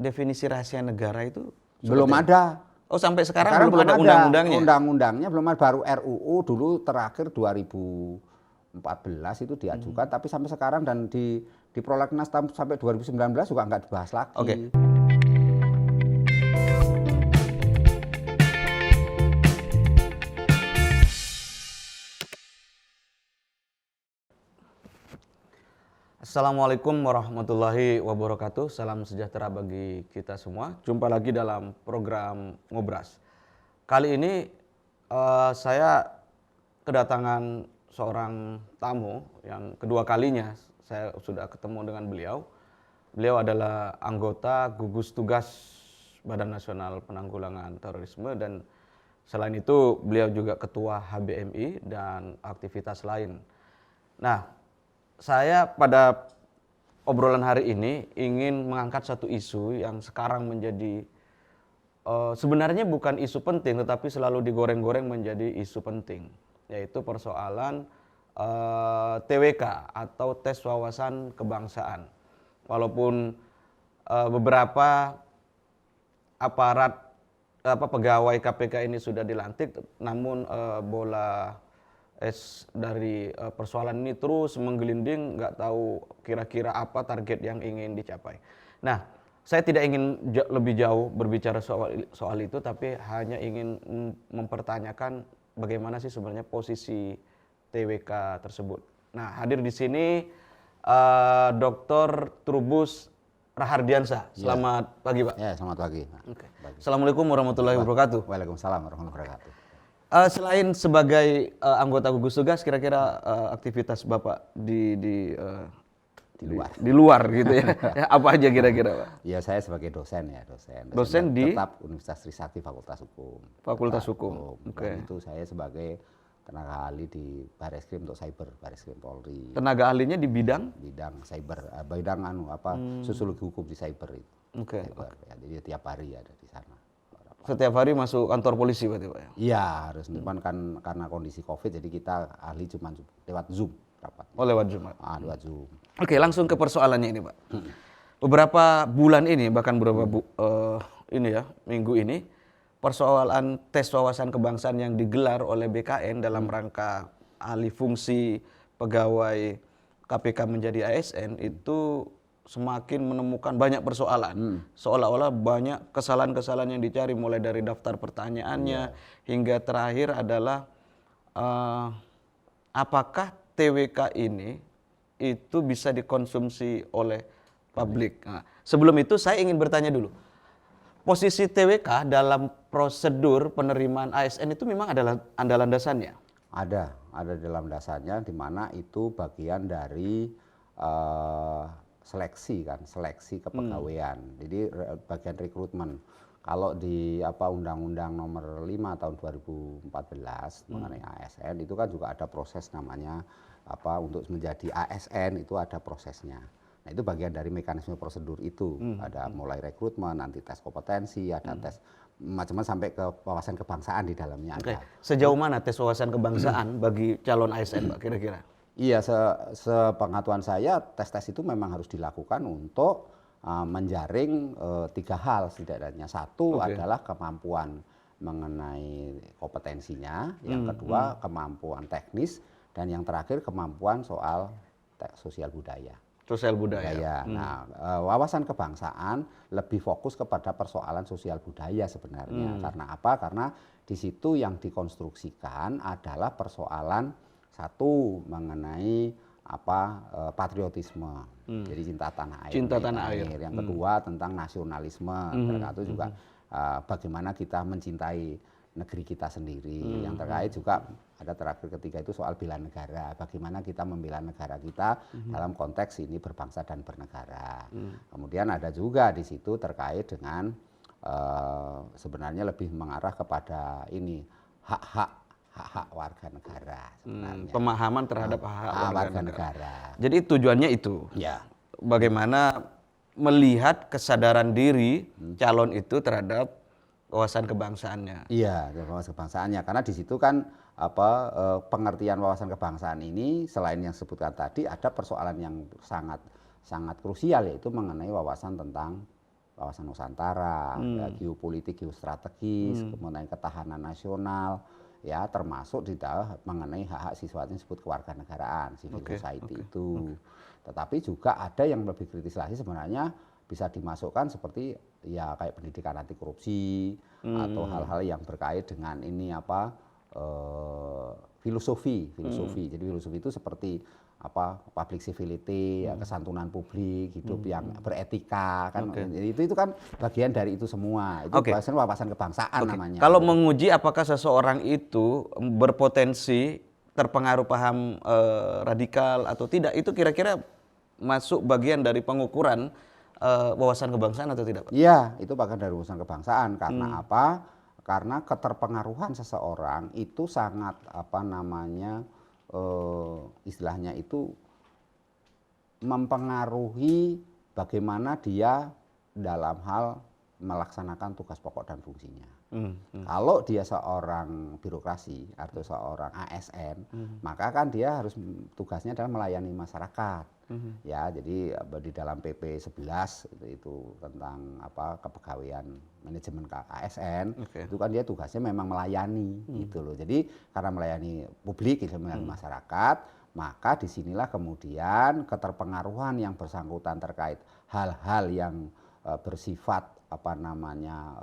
Definisi rahasia negara itu Belum seperti apa? ada. Oh, sampai sekarang Sekarang belum ada undang-undangnya. Undang-undangnya belum ada, baru RUU dulu terakhir 2014 itu diajukan, tapi sampai sekarang dan di prolegnas sampai 2019 juga nggak dibahas lagi. Oke. Assalamualaikum warahmatullahi wabarakatuh. Salam sejahtera bagi kita semua. Jumpa lagi dalam program Ngobras. Kali ini saya kedatangan seorang tamu yang kedua kalinya saya sudah ketemu dengan beliau. Beliau adalah anggota gugus tugas Badan Nasional Penanggulangan Terorisme, dan selain itu beliau juga ketua HBMI dan aktivitas lain. Nah, saya pada obrolan hari ini ingin mengangkat satu isu yang sekarang menjadi sebenarnya bukan isu penting, tetapi selalu digoreng-goreng menjadi isu penting, yaitu persoalan TWK atau tes wawasan kebangsaan. Walaupun beberapa aparat pegawai KPK ini sudah dilantik, namun bola dari persoalan ini terus menggelinding, nggak tahu kira-kira apa target yang ingin dicapai. Nah, saya tidak ingin lebih jauh berbicara soal itu, tapi hanya ingin mempertanyakan bagaimana sih sebenarnya posisi TWK tersebut. Nah, hadir di sini Dr. Trubus Rahardiansah. Selamat pagi, Pak. Ya, selamat pagi. Oke. Assalamualaikum warahmatullahi wabarakatuh. Waalaikumsalam warahmatullahi wabarakatuh. Selain sebagai anggota gugus tugas, kira-kira aktivitas Bapak di luar gitu ya, apa aja kira-kira, Pak? Ya, saya sebagai dosen Dosen di tetap Universitas Trisakti Fakultas Hukum. Fakultas Hukum. Oke. Dan itu saya sebagai tenaga ahli di Bareskrim untuk cyber, Bareskrim Polri. Tenaga ahlinya di bidang cyber, sosiologi hukum di cyber itu. Oke. Cyber, ya, jadi tiap hari ada di sana. Setiap hari masuk kantor polisi berarti, Pak ya? Iya, harus. Cuman kan karena kondisi Covid, jadi kita ahli cuma lewat Zoom rapat. Oh, lewat Zoom. Lewat Zoom. Oke, langsung ke persoalannya ini, Pak. Beberapa bulan ini, bahkan beberapa minggu ini, persoalan tes wawasan kebangsaan yang digelar oleh BKN dalam rangka alih fungsi pegawai KPK menjadi ASN itu semakin menemukan banyak persoalan. Seolah-olah banyak kesalahan-kesalahan yang dicari, mulai dari daftar pertanyaannya hingga terakhir adalah apakah TWK ini itu bisa dikonsumsi oleh publik. Nah, sebelum itu saya ingin bertanya dulu. Posisi TWK dalam prosedur penerimaan ASN itu memang adalah landasannya? Ada dalam dasarnya, di mana itu bagian dari seleksi kepegawaian. Jadi bagian rekrutmen. Kalau di Undang-Undang Nomor 5 tahun 2014 mengenai ASN itu kan juga ada proses namanya untuk menjadi ASN itu ada prosesnya. Nah, itu bagian dari mekanisme prosedur itu. Ada mulai rekrutmen, nanti tes kompetensi, ada tes macam-macam sampai ke wawasan kebangsaan di dalamnya. Oke. Sejauh mana tes wawasan kebangsaan bagi calon ASN, Pak, kira-kira? Iya, sepengetahuan saya tes-tes itu memang harus dilakukan untuk menjaring 3 hal setidaknya. Satu adalah kemampuan mengenai kompetensinya, yang kedua kemampuan teknis, dan yang terakhir kemampuan soal sosial budaya. Sosial budaya. Nah, wawasan kebangsaan lebih fokus kepada persoalan sosial budaya sebenarnya. Karena apa? Karena di situ yang dikonstruksikan adalah persoalan satu mengenai patriotisme. Jadi cinta tanah air. Cinta tanah air. Yang kedua tentang nasionalisme. Terkait juga bagaimana kita mencintai negeri kita sendiri. Yang terkait juga ada terakhir ketiga itu soal bela negara. Bagaimana kita membela negara kita dalam konteks ini berbangsa dan bernegara. Kemudian ada juga di situ terkait dengan sebenarnya lebih mengarah kepada ini hak-hak warga negara sebenarnya. Pemahaman terhadap hak warga negara. Jadi tujuannya itu. Ya. Bagaimana melihat kesadaran diri calon itu terhadap wawasan kebangsaannya. Iya, wawasan kebangsaannya. Karena di situ kan pengertian wawasan kebangsaan ini selain yang disebutkan tadi ada persoalan yang sangat sangat krusial, yaitu mengenai wawasan tentang wawasan Nusantara, ya, geopolitik, geostrategis, mengenai ketahanan nasional, ya termasuk di dalam mengenai hak-hak siswa yang disebut kewarganegaraan, civil society itu. Tetapi juga ada yang lebih kritis lagi sebenarnya bisa dimasukkan seperti ya kayak pendidikan anti korupsi atau hal-hal yang berkait dengan ini apa filosofi. Jadi filosofi itu seperti apa public civility, ya, kesantunan publik, hidup yang beretika kan itu kan bagian dari itu semua. Itu wawasan kebangsaan namanya. Kalau menguji apakah seseorang itu berpotensi terpengaruh paham radikal atau tidak, itu kira-kira masuk bagian dari pengukuran wawasan kebangsaan atau tidak, Pak? Iya, itu bagian dari wawasan kebangsaan. Karena apa? Karena keterpengaruhan seseorang itu sangat apa namanya istilahnya itu mempengaruhi bagaimana dia dalam hal melaksanakan tugas pokok dan fungsinya. Kalau dia seorang birokrasi atau seorang ASN, maka kan dia harus tugasnya adalah melayani masyarakat. Ya, jadi di dalam PP 11 itu tentang apa kepegawaian manajemen ASN, itu kan dia tugasnya memang melayani gitu loh. Jadi karena melayani publik, melayani masyarakat, maka disinilah kemudian keterpengaruhan yang bersangkutan terkait hal-hal yang bersifat apa namanya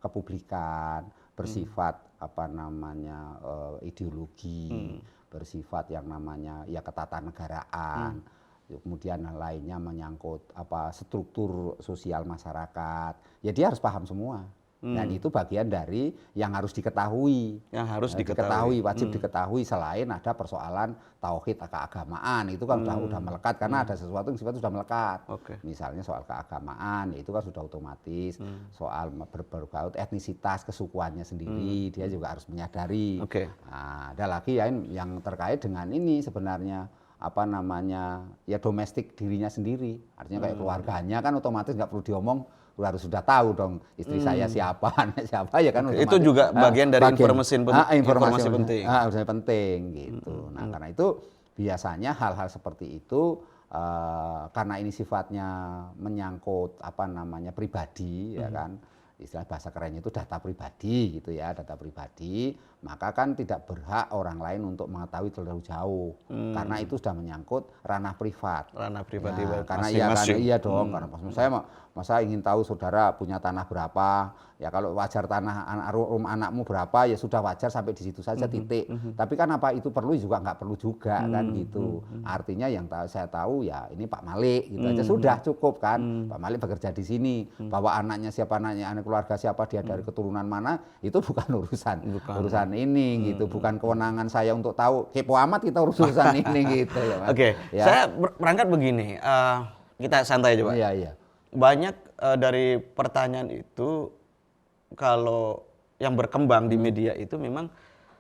kepublikan, bersifat apa namanya ideologi, bersifat yang namanya ya ketatanegaraan, kemudian lainnya menyangkut apa struktur sosial masyarakat, ya dia harus paham semua. Dan itu bagian dari yang harus diketahui. Yang harus diketahui. Wajib diketahui selain ada persoalan tauhid keagamaan, itu kan udah melekat karena ada sesuatu yang sifatnya sudah melekat. Misalnya soal keagamaan, ya itu kan sudah otomatis. Soal berbaut etnisitas kesukuannya sendiri, dia juga harus menyadari. Nah, ada lagi ya yang terkait dengan ini sebenarnya apa namanya ya domestik dirinya sendiri, artinya kayak keluarganya kan otomatis nggak perlu diomong, harus sudah tahu dong istri saya siapa, anak siapa ya kan. Itu juga bagian dari informasi penting. Penting gitu. Nah karena itu biasanya hal-hal seperti itu karena ini sifatnya menyangkut apa namanya pribadi ya kan, istilah bahasa kerennya itu data pribadi gitu ya, data pribadi, maka kan tidak berhak orang lain untuk mengetahui terlalu jauh karena itu sudah menyangkut ranah privat. Ranah pribadi ya, karena iya dong, karena saya masa ingin tahu saudara punya tanah berapa, ya kalau wajar tanah rumah anakmu berapa ya sudah wajar sampai di situ saja titik. Tapi kan apa itu perlu juga nggak perlu juga kan gitu. Artinya yang saya tahu ya ini Pak Malik gitu aja sudah cukup kan. Pak Malik bekerja di sini, bahwa anaknya siapa, anaknya anak keluarga siapa, dia dari keturunan mana, itu bukan urusan ini gitu, bukan kewenangan saya untuk tahu. Kepo amat kita urusan ini gitu ya. Ya. Saya berangkat begini, kita santai aja Pak. Iya. Banyak dari pertanyaan itu kalau yang berkembang di media itu memang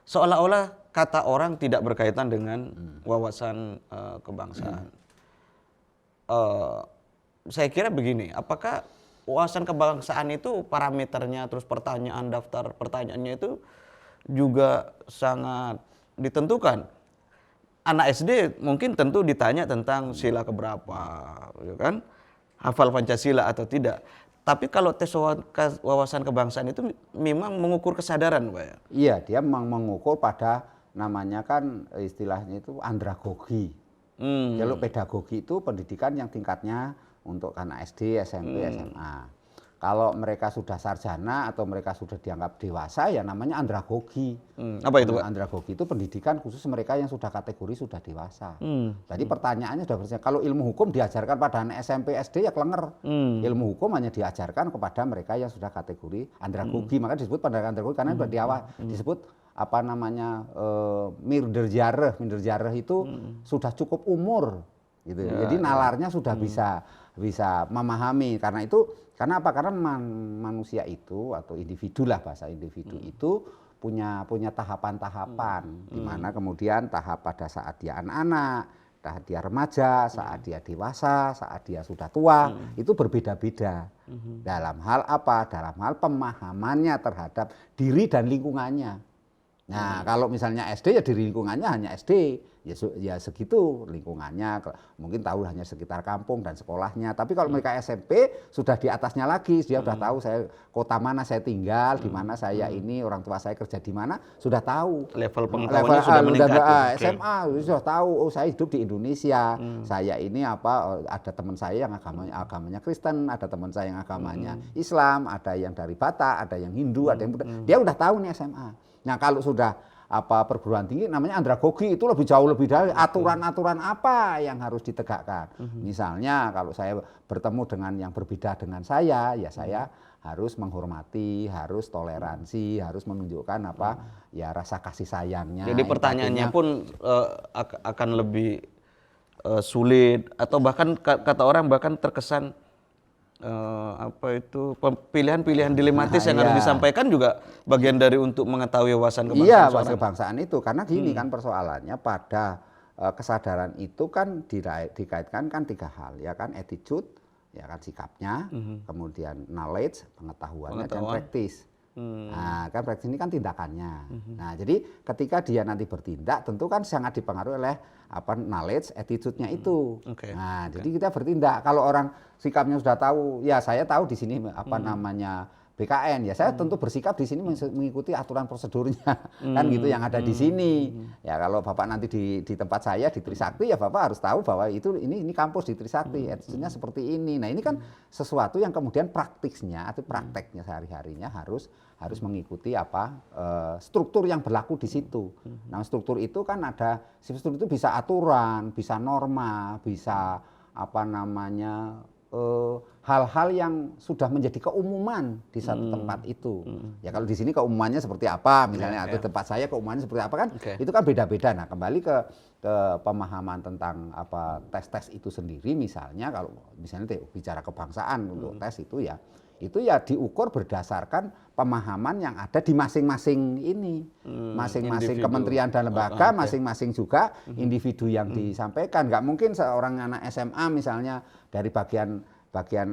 seolah-olah kata orang tidak berkaitan dengan wawasan kebangsaan. Saya kira begini, apakah wawasan kebangsaan itu parameternya, terus pertanyaan, daftar pertanyaannya itu juga sangat ditentukan. Anak SD mungkin tentu ditanya tentang sila keberapa, ya kan? Hafal Pancasila atau tidak. Tapi kalau tes wawasan kebangsaan itu memang mengukur kesadaran, Pak. Iya, dia memang mengukur pada namanya kan istilahnya itu andragogi. Kalau pedagogi itu pendidikan yang tingkatnya untuk anak SD, SMP, SMA. Kalau mereka sudah sarjana atau mereka sudah dianggap dewasa ya namanya andragogi. Apa itu, Pak? Andragogi itu pendidikan khusus mereka yang sudah kategori sudah dewasa. Jadi pertanyaannya sudah bersih. Kalau ilmu hukum diajarkan pada anak SMP, SD ya kelenger. Ilmu hukum hanya diajarkan kepada mereka yang sudah kategori andragogi. Maka disebut pendidikan andragogi karena di awal disebut apa namanya minderjarah itu sudah cukup umur gitu. Ya, jadi nalarnya sudah bisa memahami. Karena apa? Karena manusia itu atau individu lah, bahasa individu itu punya tahapan-tahapan di mana kemudian tahap pada saat dia anak-anak, saat dia remaja, saat dia dewasa, saat dia sudah tua itu berbeda-beda. Dalam hal apa? Dalam hal pemahamannya terhadap diri dan lingkungannya. Nah, kalau misalnya SD ya diri lingkungannya hanya SD. ya segitu lingkungannya, mungkin tahu hanya sekitar kampung dan sekolahnya. Tapi kalau mereka SMP sudah di atasnya lagi, dia sudah tahu saya kota mana saya tinggal, di mana saya ini, orang tua saya kerja di mana, sudah tahu. Level pengetahuannya sudah meningkat. SMA sudah tahu, oh saya hidup di Indonesia, saya ini ada teman saya yang agamanya Kristen, ada teman saya yang agamanya Islam, ada yang dari Batak, ada yang Hindu, ada yang Buddha. Dia udah tahu nih SMA. Nah kalau sudah perguruan tinggi namanya andragogi, itu jauh lebih dari aturan-aturan apa yang harus ditegakkan. Misalnya kalau saya bertemu dengan yang berbeda dengan saya, ya saya harus menghormati, harus toleransi, harus menunjukkan ya rasa kasih sayangnya. Jadi pertanyaannya pun akan lebih sulit, atau bahkan kata orang bahkan terkesan pilihan-pilihan dilematis yang harus disampaikan juga bagian dari untuk mengetahui wawasan kebangsaan. Iya, wawasan kebangsaan itu, karena gini kan persoalannya pada kesadaran itu kan dikaitkan kan 3 hal, ya kan, attitude, ya kan, sikapnya, kemudian knowledge, pengetahuannya, dan practice. Nah, kan praktis ini kan tindakannya. Nah, jadi ketika dia nanti bertindak, tentu kan sangat dipengaruhi oleh knowledge, attitude-nya itu. Nah, jadi kita bertindak. Kalau orang sikapnya sudah tahu, ya saya tahu di sini namanya BKN, ya saya tentu bersikap di sini mengikuti aturan prosedurnya, kan gitu yang ada di sini. Ya kalau Bapak nanti di tempat saya di Trisakti, ya Bapak harus tahu bahwa ini kampus di Trisakti, attitude-nya seperti ini. Nah ini kan sesuatu yang kemudian praktiknya atau prakteknya sehari-harinya harus mengikuti struktur yang berlaku di situ. Nah struktur itu kan ada, struktur itu bisa aturan, bisa norma, bisa hal-hal yang sudah menjadi keumuman di satu tempat itu. Ya kalau di sini keumumannya seperti apa misalnya, atau tempat saya keumumannya seperti apa kan, itu kan beda-beda. Nah kembali ke pemahaman tentang tes-tes itu sendiri, misalnya kalau misalnya bicara kebangsaan untuk tes itu ya diukur berdasarkan pemahaman yang ada di masing-masing ini, masing-masing kementerian dan lembaga, masing-masing juga individu yang disampaikan. Nggak mungkin seorang anak SMA misalnya dari bagian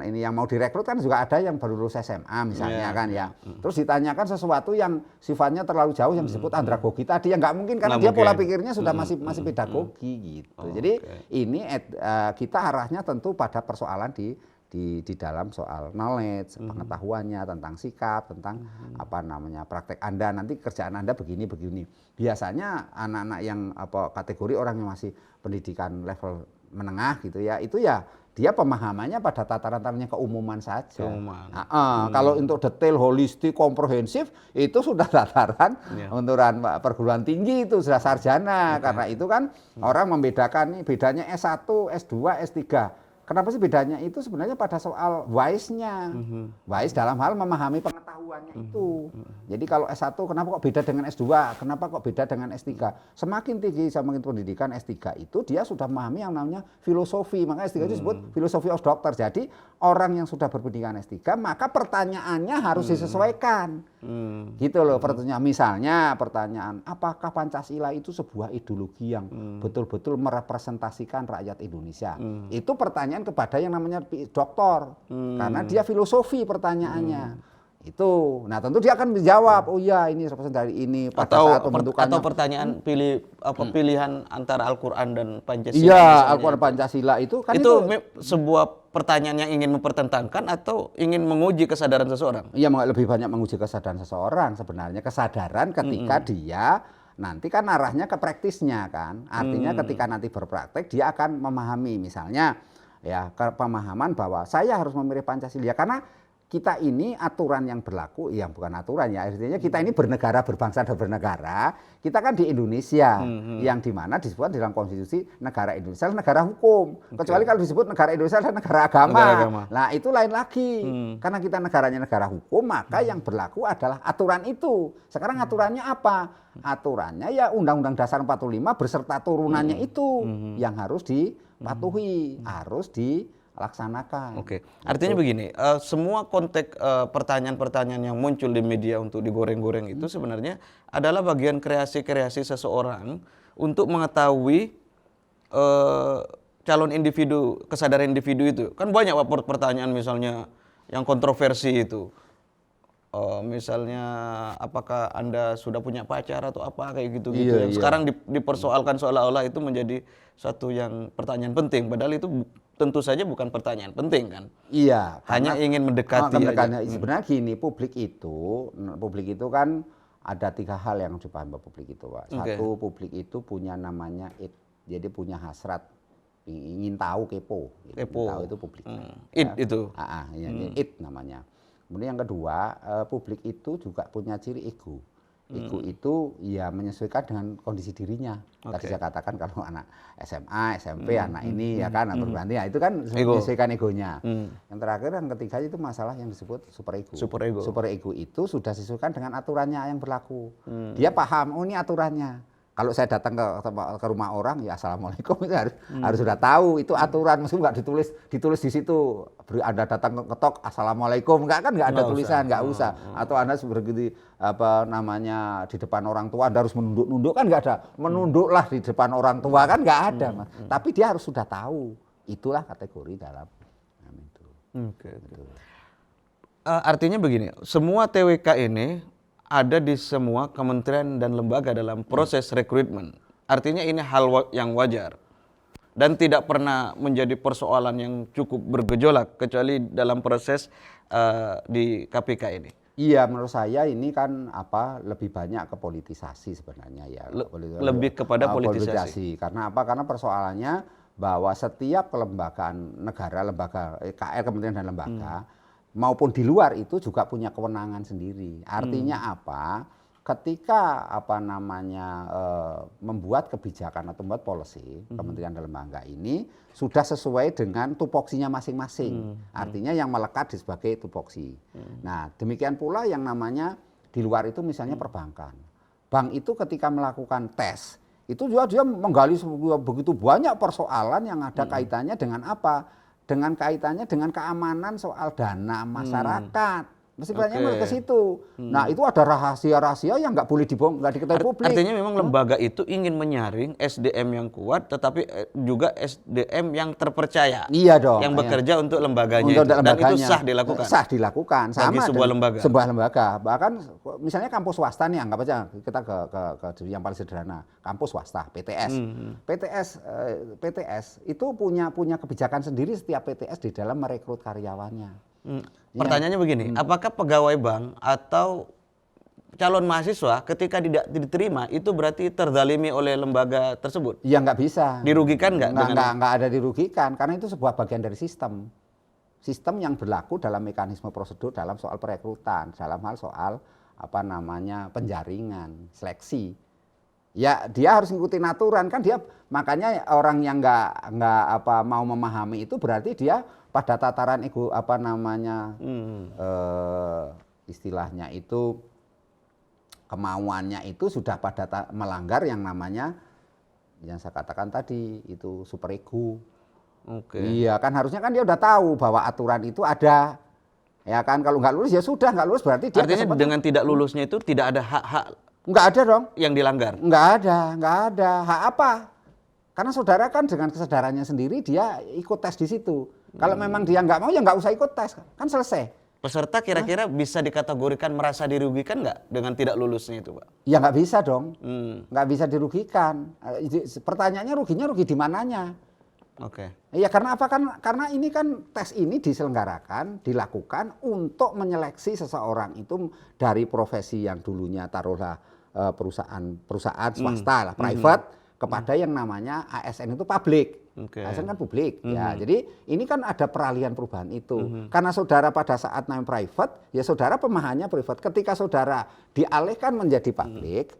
ini yang mau direkrut kan juga ada yang baru lulus SMA misalnya terus ditanyakan sesuatu yang sifatnya terlalu jauh yang disebut andragogi tadi, yang nggak mungkin karena dia pola pikirnya sudah masih pedagogi gitu. Jadi ini kita arahnya tentu pada persoalan di dalam soal knowledge, pengetahuannya tentang sikap, tentang praktek Anda, nanti kerjaan Anda begini. Biasanya anak-anak yang kategori orang yang masih pendidikan level menengah gitu ya, itu ya dia pemahamannya pada tataran-tatarannya keumuman saja. Kalau untuk detail, holistik, komprehensif itu sudah tataran unturan perguruan tinggi, itu sudah sarjana. Karena itu kan orang membedakan nih, bedanya S1, S2, S3. Kenapa sih bedanya itu? Sebenarnya pada soal wise-nya. Wise dalam hal memahami pengetahuannya itu. Jadi kalau S1 kenapa kok beda dengan S2? Kenapa kok beda dengan S3? Semakin tinggi semakin pendidikan S3 itu dia sudah memahami yang namanya filosofi. Maka S3 itu disebut philosophy of doctor. Jadi orang yang sudah berpendidikan S3 maka pertanyaannya harus disesuaikan. Gitu loh pertanyaan. Misalnya pertanyaan, apakah Pancasila itu sebuah ideologi yang betul-betul merepresentasikan rakyat Indonesia? Itu pertanyaan kepada yang namanya doktor, karena dia filosofi pertanyaannya. Itu, nah tentu dia akan menjawab, oh iya ini representasi dari ini pada saat pembentukannya. Atau pertanyaan pilihan antara Al-Quran dan Pancasila. Iya, Al-Quran Pancasila itu kan itu sebuah pertanyaan yang ingin mempertentangkan atau ingin menguji kesadaran seseorang. Iya, lebih banyak menguji kesadaran seseorang sebenarnya, kesadaran ketika dia nanti kan arahnya ke praktisnya kan. Artinya ketika nanti berpraktek dia akan memahami misalnya ya pemahaman bahwa saya harus memilih Pancasila karena kita ini aturan yang berlaku, yang bukan aturan ya, artinya kita ini bernegara, berbangsa dan bernegara, kita kan di Indonesia, yang dimana disebut dalam konstitusi negara Indonesia negara hukum. Kecuali kalau disebut negara Indonesia adalah negara agama. Nah itu lain lagi, karena kita negaranya negara hukum, maka yang berlaku adalah aturan itu. Sekarang aturannya apa? Aturannya ya Undang-Undang Dasar 45 beserta turunannya itu yang harus dipatuhi, harus dilaksanakan. Oke, artinya begini, semua konteks pertanyaan-pertanyaan yang muncul di media untuk digoreng-goreng itu sebenarnya adalah bagian kreasi-kreasi seseorang untuk mengetahui calon individu, kesadaran individu itu. Kan banyak pertanyaan misalnya yang kontroversi itu. misalnya apakah Anda sudah punya pacar atau apa kayak gitu-gitu. Iya, Yang iya. sekarang dipersoalkan seolah-olah itu menjadi suatu yang pertanyaan penting, padahal itu tentu saja bukan pertanyaan penting kan. Iya, Hanya karena ingin mendekati aja. sebenarnya gini, publik itu kan ada 3 hal yang dipahami publik itu, Pak. Oke. Satu, publik itu punya namanya id, jadi punya hasrat, ingin tahu, kepo. Gitu. Kepo. Ingin tahu itu publik. Id itu. Ya, id namanya. Kemudian yang kedua, publik itu juga punya ciri ego. Ego itu ya menyesuaikan dengan kondisi dirinya. Tadi saya katakan kalau anak SMA, SMP, anak ini ya kan, berganti, ya itu kan menyesuaikan egonya. Yang terakhir, yang ketiga itu masalah yang disebut super ego. Super ego. Super ego itu sudah disesuaikan dengan aturannya yang berlaku. Dia paham, oh ini aturannya. Kalau saya datang ke rumah orang, ya assalamualaikum, itu harus sudah tahu itu aturan, meskipun nggak ditulis di situ. Anda datang ketok assalamualaikum, nggak ada tulisan, nggak usah. Atau Anda seperti di depan orang tua Anda harus menunduk kan nggak ada. Menunduklah di depan orang tua kan nggak ada, Mas. Tapi dia harus sudah tahu. Itulah kategori dalam itu. Oke. Artinya begini, semua TWK ini ada di semua kementerian dan lembaga dalam proses rekrutmen. Artinya ini hal yang wajar dan tidak pernah menjadi persoalan yang cukup bergejolak kecuali dalam proses di KPK ini. Iya, menurut saya ini kan lebih banyak ke politisasi sebenarnya ya. Lebih kepada politisasi. Karena apa? Karena persoalannya bahwa setiap kelembagaan negara, KR, kementerian dan lembaga maupun di luar itu juga punya kewenangan sendiri. Artinya apa? Ketika membuat kebijakan atau membuat policy, kementerian dan lembaga ini sudah sesuai dengan tupoksinya masing-masing. Artinya yang melekat sebagai tupoksi. Nah, demikian pula yang namanya di luar itu misalnya perbankan. Bank itu ketika melakukan tes, itu juga dia menggali begitu banyak persoalan yang ada kaitannya dengan apa? Dengan kaitannya dengan keamanan soal dana masyarakat. Mesti pertanyaannya ke situ. Nah, itu ada rahasia-rahasia yang nggak boleh nggak diketahui publik. Artinya memang lembaga itu ingin menyaring SDM yang kuat, tetapi juga SDM yang terpercaya. Iya dong. Yang bekerja untuk lembaganya untuk itu. Dan itu sah dilakukan. Sah dilakukan. Bagi sebuah lembaga. Sebuah lembaga. Bahkan misalnya kampus swasta nih, anggap aja kita ke yang paling sederhana. Kampus swasta, PTS. PTS itu punya kebijakan sendiri setiap PTS di dalam merekrut karyawannya. Pertanyaannya begini, apakah pegawai bank atau calon mahasiswa ketika tidak diterima itu berarti terzalimi oleh lembaga tersebut? Ya nggak bisa. Dirugikan nggak? Nggak ada dirugikan, karena itu sebuah bagian dari sistem. Sistem yang berlaku dalam mekanisme prosedur dalam soal perekrutan, dalam hal soal penjaringan, seleksi. Ya dia harus ngikutin aturan kan, dia makanya orang yang nggak mau memahami itu berarti dia pada tataran ego istilahnya itu kemauannya itu sudah pada melanggar yang namanya yang saya katakan tadi itu super ego. Iya kan, harusnya kan dia udah tahu bahwa aturan itu ada. Ya kan, kalau nggak lulus ya sudah nggak lulus, berarti dia artinya dengan tidak lulusnya itu tidak ada hak-hak nggak ada dong yang dilanggar. Nggak ada hak apa, karena saudara kan dengan kesadarannya sendiri dia ikut tes di situ. Kalau memang dia nggak mau ya nggak usah ikut tes, kan selesai. Peserta kira-kira bisa dikategorikan merasa dirugikan nggak dengan tidak lulusnya itu, Pak? Ya nggak bisa dong, nggak bisa dirugikan. Pertanyaannya ruginya rugi di mananya? Ya karena apa? Karena ini kan tes ini diselenggarakan, dilakukan untuk menyeleksi seseorang itu dari profesi yang dulunya taruhlah perusahaan swasta lah, private, kepada yang namanya ASN itu publik. ASN kan publik. Ya, jadi ini kan ada peralihan perubahan itu. Karena saudara pada saat namanya private, ya saudara pemahamannya private. Ketika saudara dialihkan menjadi publik,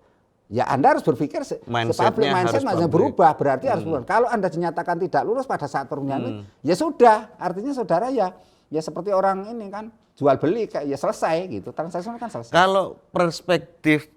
ya Anda harus berpikir mindset berubah, berarti harus berubah. Kalau Anda dinyatakan tidak lulus pada saat perjalanan, ya sudah, artinya saudara ya seperti orang ini kan jual beli kayak ya selesai gitu, transaksi kan selesai. Kalau perspektif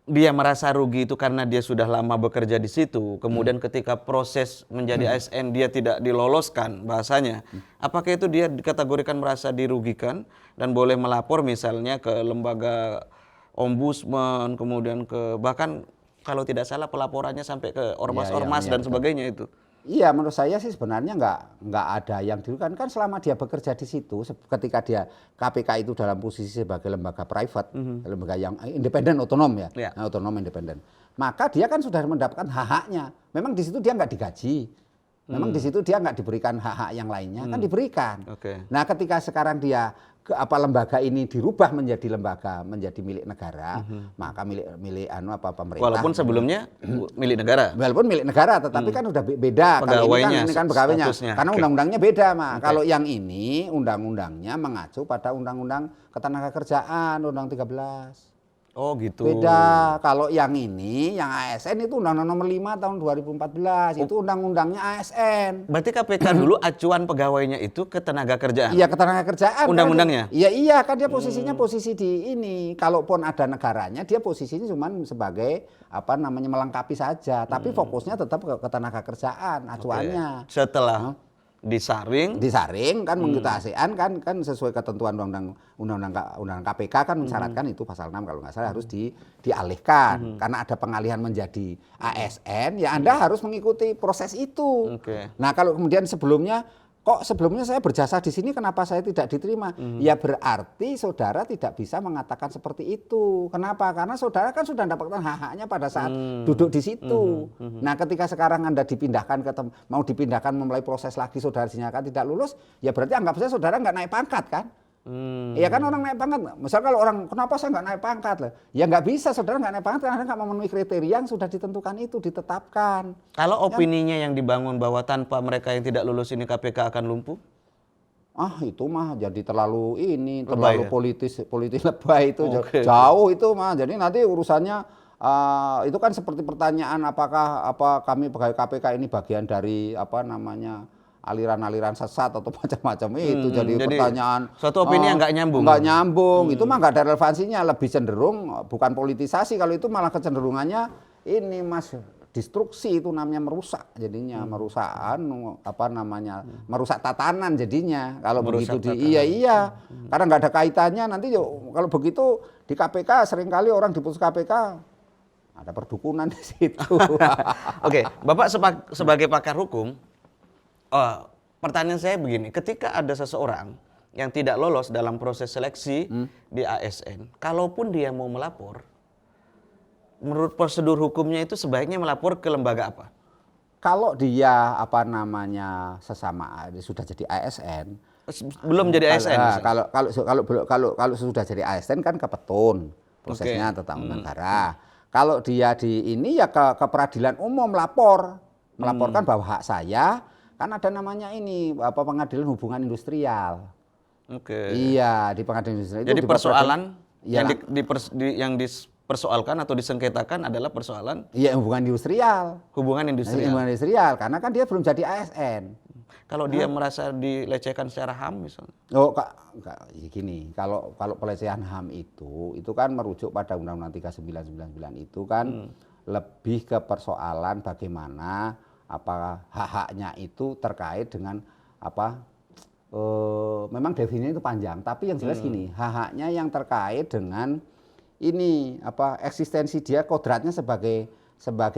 dia merasa rugi itu karena dia sudah lama bekerja di situ, kemudian ketika proses menjadi ASN dia tidak diloloskan bahasanya, apakah itu dia dikategorikan merasa dirugikan dan boleh melapor misalnya ke lembaga ombudsman, kemudian ke bahkan kalau tidak salah pelaporannya sampai ke ormas-ormas dan sebagainya itu? Iya, menurut saya sih sebenarnya nggak ada yang dirugikan kan selama dia bekerja di situ, ketika dia KPK itu dalam posisi sebagai lembaga private, lembaga yang independen otonom ya, Ya. otonom independen, maka dia kan sudah mendapatkan hak-haknya. Memang di situ dia nggak digaji, memang di situ dia nggak diberikan hak-hak yang lainnya, kan diberikan. Oke. Nah, ketika sekarang dia lembaga ini dirubah menjadi lembaga menjadi milik negara, maka milik pemerintah. Walaupun sebelumnya milik negara. Walaupun milik negara, tetapi kan udah beda. Kalau ini kan pegawainya, statusnya. karena undang-undangnya beda, Mak. Kalau yang ini undang-undangnya mengacu pada undang-undang ketenagakerjaan, undang 13. Oh gitu. Beda. Kalau yang ini, yang ASN itu Undang-Undang Nomor 5 tahun 2014, itu undang-undangnya ASN. Berarti KPK dulu acuan pegawainya itu ke tenaga kerjaan. Iya, ketenagakerjaan. Undang-undangnya? Iya, kan dia posisinya posisi di ini. Kalaupun ada negaranya, dia posisinya cuma sebagai melengkapi saja, tapi fokusnya tetap ke ketenagakerjaan acuannya. Oke. Setelah disaring kan mengikuti ASEAN kan sesuai ketentuan undang-undang KPK kan mensyaratkan itu pasal 6 kalau nggak salah harus dialihkan karena ada pengalihan menjadi ASN ya Anda harus mengikuti proses itu. Oke. Nah, kalau kemudian sebelumnya saya berjasa di sini kenapa saya tidak diterima? Ya berarti saudara tidak bisa mengatakan seperti itu. Kenapa? Karena saudara kan sudah mendapatkan hak-haknya pada saat duduk di situ. Nah, ketika sekarang Anda dipindahkan mau dipindahkan memulai proses lagi saudara dinyatakan tidak lulus, ya berarti anggap saja saudara nggak naik pangkat kan? Ya kan orang naik pangkat. Misal kalau orang kenapa saya nggak naik pangkat lah? Ya nggak bisa saudara nggak naik pangkat karena nggak memenuhi kriteria yang sudah ditentukan itu ditetapkan. Kalau opininya yang dibangun bahwa tanpa mereka yang tidak lulus ini KPK akan lumpuh? Itu mah jadi terlalu Lebay, terlalu ya? politis lebay itu Oke. jauh itu mah. Jadi nanti urusannya itu kan seperti pertanyaan apakah kami pegawai KPK ini bagian dari aliran-aliran sesat atau macam-macam itu jadi pertanyaan suatu opini yang nggak nyambung. Nggak nyambung. Itu mah nggak ada relevansinya, lebih cenderung bukan politisasi kalau itu malah kecenderungannya ini Mas destruksi itu namanya merusak jadinya merusak tatanan jadinya kalau Merusak begitu tatanan. iya karena nggak ada kaitannya nanti kalau begitu di KPK seringkali orang diputus KPK ada perdukunan di situ. Oke, Bapak sebagai pakar hukum, pertanyaan saya begini, ketika ada seseorang yang tidak lolos dalam proses seleksi di ASN, kalaupun dia mau melapor, menurut prosedur hukumnya itu sebaiknya melapor ke lembaga apa? Kalau dia sudah jadi ASN, Belum jadi ASN. misalnya. kalau sudah jadi ASN kan ke petun prosesnya tentang negara. Kalau dia di ini ya ke peradilan umum melaporkan bahwa hak saya kan ada namanya ini pengadilan hubungan industrial. Oke. Iya, di pengadilan industrial itu Jadi persoalan Iya, yang dipersoalkan atau disengketakan adalah persoalan iya hubungan industrial. hubungan industri. Hubungan industrial karena kan dia belum jadi ASN. Kalau dia merasa dilecehkan secara HAM misalnya. Ya gini, kalau pelecehan HAM itu kan merujuk pada Undang-Undang 3999 itu kan lebih ke persoalan bagaimana hak-haknya itu terkait dengan memang definisinya itu panjang, tapi yang jelas gini, hak-haknya yang terkait dengan ini eksistensi dia kodratnya sebagai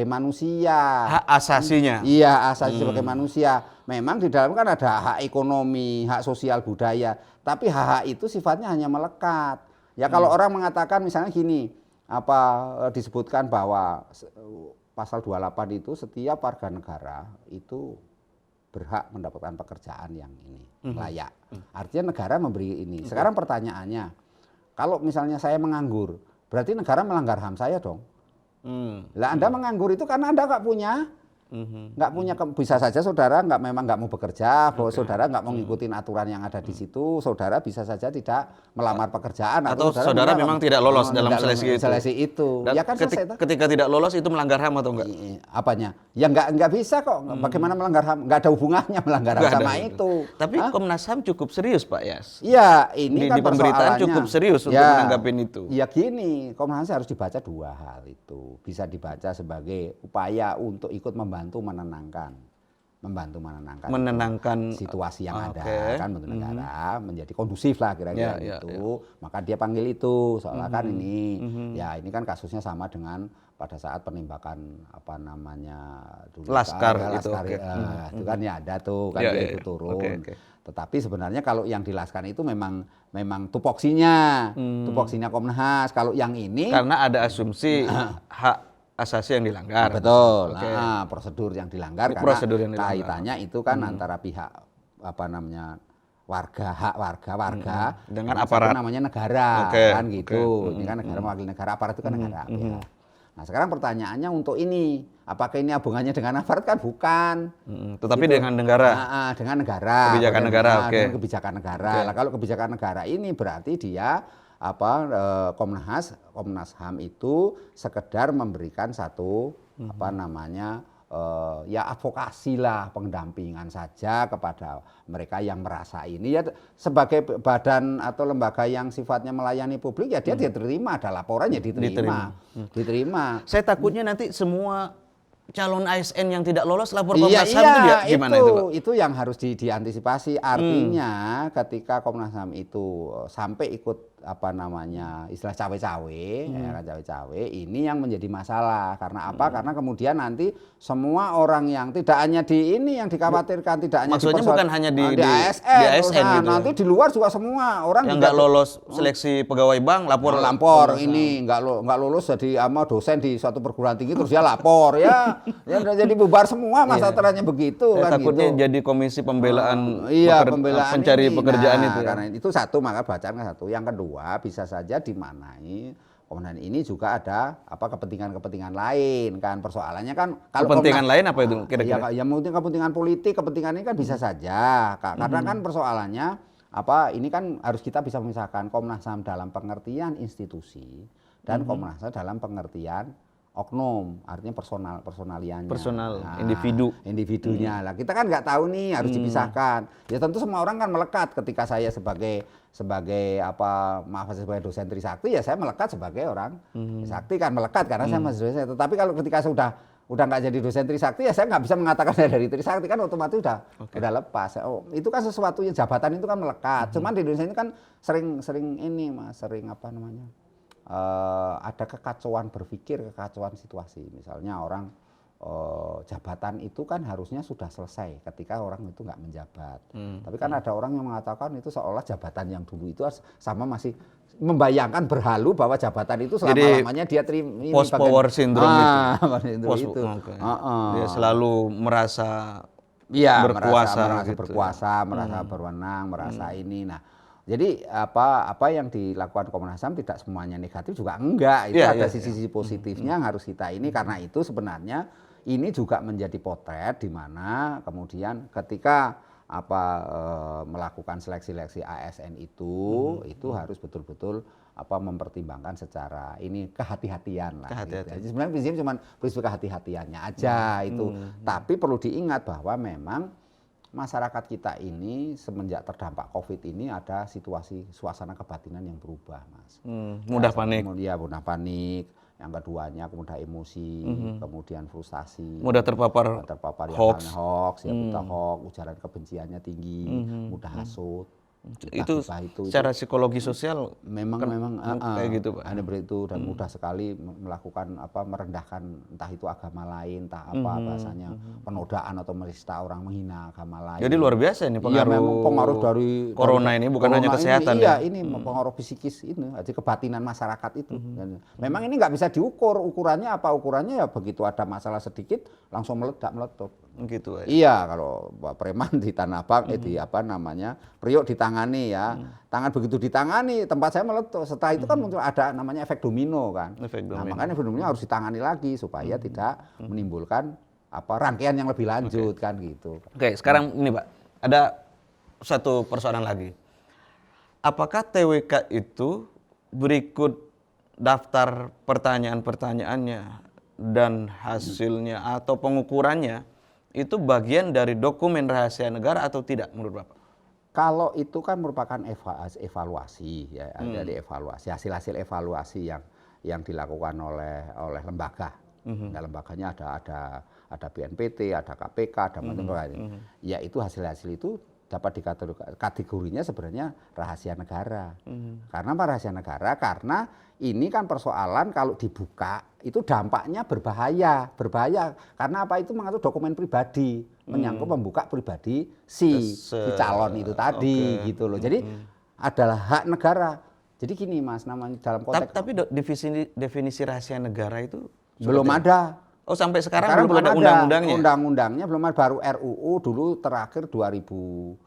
manusia. Hak asasinya. Iya, asasi sebagai manusia. Memang di dalam kan ada hak ekonomi, hak sosial budaya, tapi hak itu sifatnya hanya melekat. Ya kalau orang mengatakan misalnya gini, disebutkan bahwa pasal 28 itu setiap warga negara itu berhak mendapatkan pekerjaan yang ini layak. Artinya negara memberi ini. Sekarang pertanyaannya, kalau misalnya saya menganggur, berarti negara melanggar HAM saya dong. Lah Anda menganggur itu karena Anda nggak punya bisa saja saudara memang nggak mau bekerja, bahwa saudara nggak mau ngikutin aturan yang ada di situ, saudara bisa saja tidak melamar pekerjaan atau saudara memang tidak lolos dalam seleksi itu. Ya kan ketika tidak lolos itu melanggar HAM atau enggak? Apanya? Ya nggak bisa kok. Bagaimana melanggar HAM? Nggak ada hubungannya melanggar HAM sama itu. Tapi Komnas HAM cukup serius Pak Yas. Iya, ini kan di pemberitaan cukup serius untuk menanggapin itu. Ya gini, Komnas HAM harus dibaca dua hal itu. Bisa dibaca sebagai upaya untuk ikut membantu menenangkan membantu menenangkan situasi yang ada oke. kan bentuk negara menjadi kondusif lah kira-kira Ya, gitu. Maka dia panggil itu seolah kan ini ya ini kan kasusnya sama dengan pada saat penembakan apa namanya dulu Laskar itu, Laskar oke. itu kan ya ada tuh kan Ya, dia ya, itu ya. turun. Oke. Tetapi sebenarnya kalau yang di Laskar itu memang tupoksinya Komnas. Kalau yang ini Karena ada asumsi hak asasi yang dilanggar. betul, Oke. prosedur yang dilanggar Ini karena prosedur yang dilanggar. kaitannya itu kan antara pihak apa namanya hak warga Dengan satu aparat. namanya negara Oke, kan gitu. oke. Ini kan negara mewakili negara, aparat itu kan negara. Ya. Nah sekarang pertanyaannya untuk ini, apakah ini hubungannya dengan aparat kan bukan? Tetapi Gitu. dengan negara. Dengan negara. Kebijakan negara, oke. Dengan kebijakan negara. Oke. Lah, kalau kebijakan negara ini berarti dia Komnas HAM itu sekedar memberikan satu apa namanya ya advokasi lah, pendampingan saja kepada mereka yang merasa ini ya sebagai badan atau lembaga yang sifatnya melayani publik ya dia diterima, ada laporannya diterima. Saya takutnya nanti semua calon ASN yang tidak lolos lapor Iya, Komnas HAM itu gimana itu, Pak? Itu yang harus diantisipasi. Artinya ketika Komnas HAM itu sampai ikut apa namanya istilah cawe-cawe, ya kan, cawe-cawe, ini yang menjadi masalah. Karena apa? Karena kemudian nanti semua orang yang tidak hanya di ini yang dikhawatirkan, tidak hanya Maksudnya bukan hanya di ASN, di ASN gitu. nanti di luar juga semua orang Yang juga nggak lolos seleksi pegawai bank lapor lapor ini nggak lulus jadi dosen di suatu perguruan tinggi terus dia lapor ya udah jadi bubar semua masa teranya begitu Saya kan takutnya gitu. jadi komisi pembelaan Pembelaan pencari ini. pekerjaan Nah, itu ya. karena itu satu maka bacaan satu. Yang kedua bisa saja dimanai Komnas ini juga ada kepentingan-kepentingan lain kan persoalannya kan kalau Kepentingan lain apa itu kira-kira? ya mungkin kepentingan politik kepentingan ini kan bisa saja karena kan persoalannya ini kan harus kita bisa memisahkan Komnas HAM dalam pengertian institusi dan Komnas HAM dalam pengertian oknum, artinya personaliannya. Individunya. Lah kita kan nggak tahu nih, harus dipisahkan. Ya tentu semua orang kan melekat ketika saya sebagai dosen Trisakti ya saya melekat sebagai orang Trisakti kan melekat karena saya masih dosen. Tetapi kalau ketika saya udah nggak jadi dosen Trisakti ya saya nggak bisa mengatakan saya dari Trisakti kan otomatis udah lepas. Itu kan sesuatu yang jabatan itu kan melekat. Cuman di Indonesia ini kan sering ada kekacauan berpikir, kekacauan situasi. Misalnya orang jabatan itu kan harusnya sudah selesai ketika orang itu nggak menjabat. Tapi kan ada orang yang mengatakan itu seolah jabatan yang dulu itu sama masih membayangkan berhalu bahwa jabatan itu selama-lamanya dia terima post power syndrome itu. Dia selalu merasa berkuasa, merasa berwenang, merasa ini. Nah, jadi apa yang dilakukan Komnas HAM tidak semuanya negatif juga enggak. Itu ada sisi-sisi positifnya yang harus kita ini karena itu sebenarnya ini juga menjadi potret di mana kemudian ketika melakukan seleksi ASN itu harus betul-betul mempertimbangkan secara ini kehati-hatian lah. Gitu. Jadi sebenarnya prinsip cuma prinsip kehati-hatiannya aja itu. Tapi perlu diingat bahwa memang masyarakat kita ini semenjak terdampak COVID ini ada suasana kebatinan yang berubah, Mas. Mudah panik. Ya, mudah panik. Yang keduanya mudah emosi, kemudian frustasi. Mudah terpapar hoax, ujaran kebenciannya tinggi, mudah hasut. Itu secara psikologi sosial memang kayak gitu, Pak. Ada begitu dan mudah sekali melakukan merendahkan entah itu agama lain, entah bahasanya penodaan atau menista orang menghina agama lain. Jadi luar biasa ini pengaruh dari corona ini bukan hanya kesehatan ini pengaruh psikis ini, jadi kebatinan masyarakat itu. Memang ini nggak bisa diukur, ukurannya apa? Ukurannya ya begitu ada masalah sedikit langsung meledak. Gitu ya. Iya, kalau preman di Tanah Abang Priok ditangani ya. Tangan begitu ditangani, tempat saya meletup. Setelah itu kan muncul ada namanya efek domino kan. Makanya efek domino harus ditangani lagi supaya tidak menimbulkan rangkaian yang lebih lanjut kan gitu. Oke, sekarang ini Pak, ada satu persoalan lagi. Apakah TWK itu berikut daftar pertanyaan-pertanyaannya dan hasilnya atau pengukurannya itu bagian dari dokumen rahasia negara atau tidak menurut Bapak? Kalau itu kan merupakan evaluasi ya, dari evaluasi hasil evaluasi yang dilakukan oleh lembaga. Nah, lembaganya ada ada BNPT, ada KPK, ada macam-macam. Ya itu hasil-hasil itu dapat dikategorinya sebenarnya rahasia negara. Karena apa rahasia negara? Karena ini kan persoalan kalau dibuka itu dampaknya berbahaya. Karena apa itu mengatur dokumen pribadi, menyangkut membuka pribadi si calon itu tadi gitu loh. Jadi adalah hak negara. Jadi gini Mas, namanya dalam konteks Tapi definisi rahasia negara itu belum ada. Oh, sampai sekarang belum ada undang-undangnya. Undang-undangnya belum ada, baru RUU dulu terakhir 2014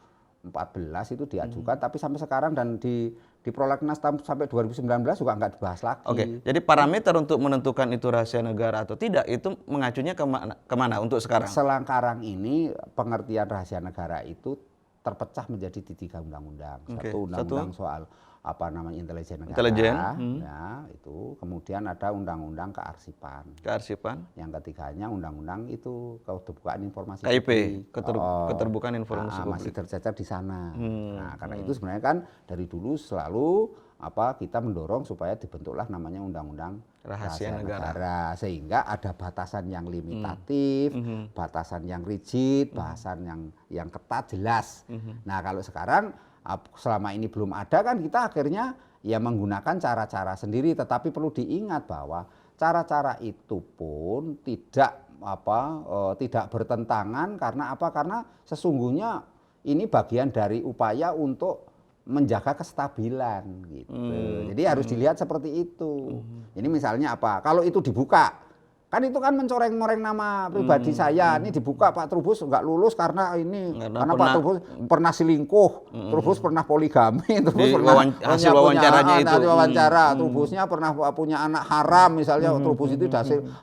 itu diajukan, tapi sampai sekarang dan di prolegnas sampai 2019 juga nggak dibahas lagi. Oke, jadi parameter untuk menentukan itu rahasia negara atau tidak itu mengacunya kemana untuk sekarang? Sekarang ini pengertian rahasia negara itu terpecah menjadi 3 undang-undang. Satu undang-undang soal intelijen negara, ya itu. Kemudian ada undang-undang kearsipan. Yang ketiganya undang-undang itu keterbukaan informasi. KIP, keterbukaan informasi publik. Masih tercecer di sana. Nah, karena itu sebenarnya kan dari dulu selalu kita mendorong supaya dibentuklah namanya undang-undang rahasia negara, sehingga ada batasan yang limitatif, batasan yang rigid, batasan yang ketat jelas. Nah, kalau sekarang selama ini belum ada kan kita akhirnya ya menggunakan cara-cara sendiri, tetapi perlu diingat bahwa cara-cara itu pun tidak bertentangan. Karena apa? Karena sesungguhnya ini bagian dari upaya untuk menjaga kestabilan gitu. Jadi harus dilihat seperti itu. Ini misalnya apa? Kalau itu dibuka, kan itu kan mencoreng-coreng nama pribadi saya. Ini dibuka Pak Trubus nggak lulus karena Pak Trubus pernah selingkuh, Trubus pernah poligami, Trubus pernah hasil wawancaranya itu. Trubusnya pernah punya anak haram misalnya, Trubus itu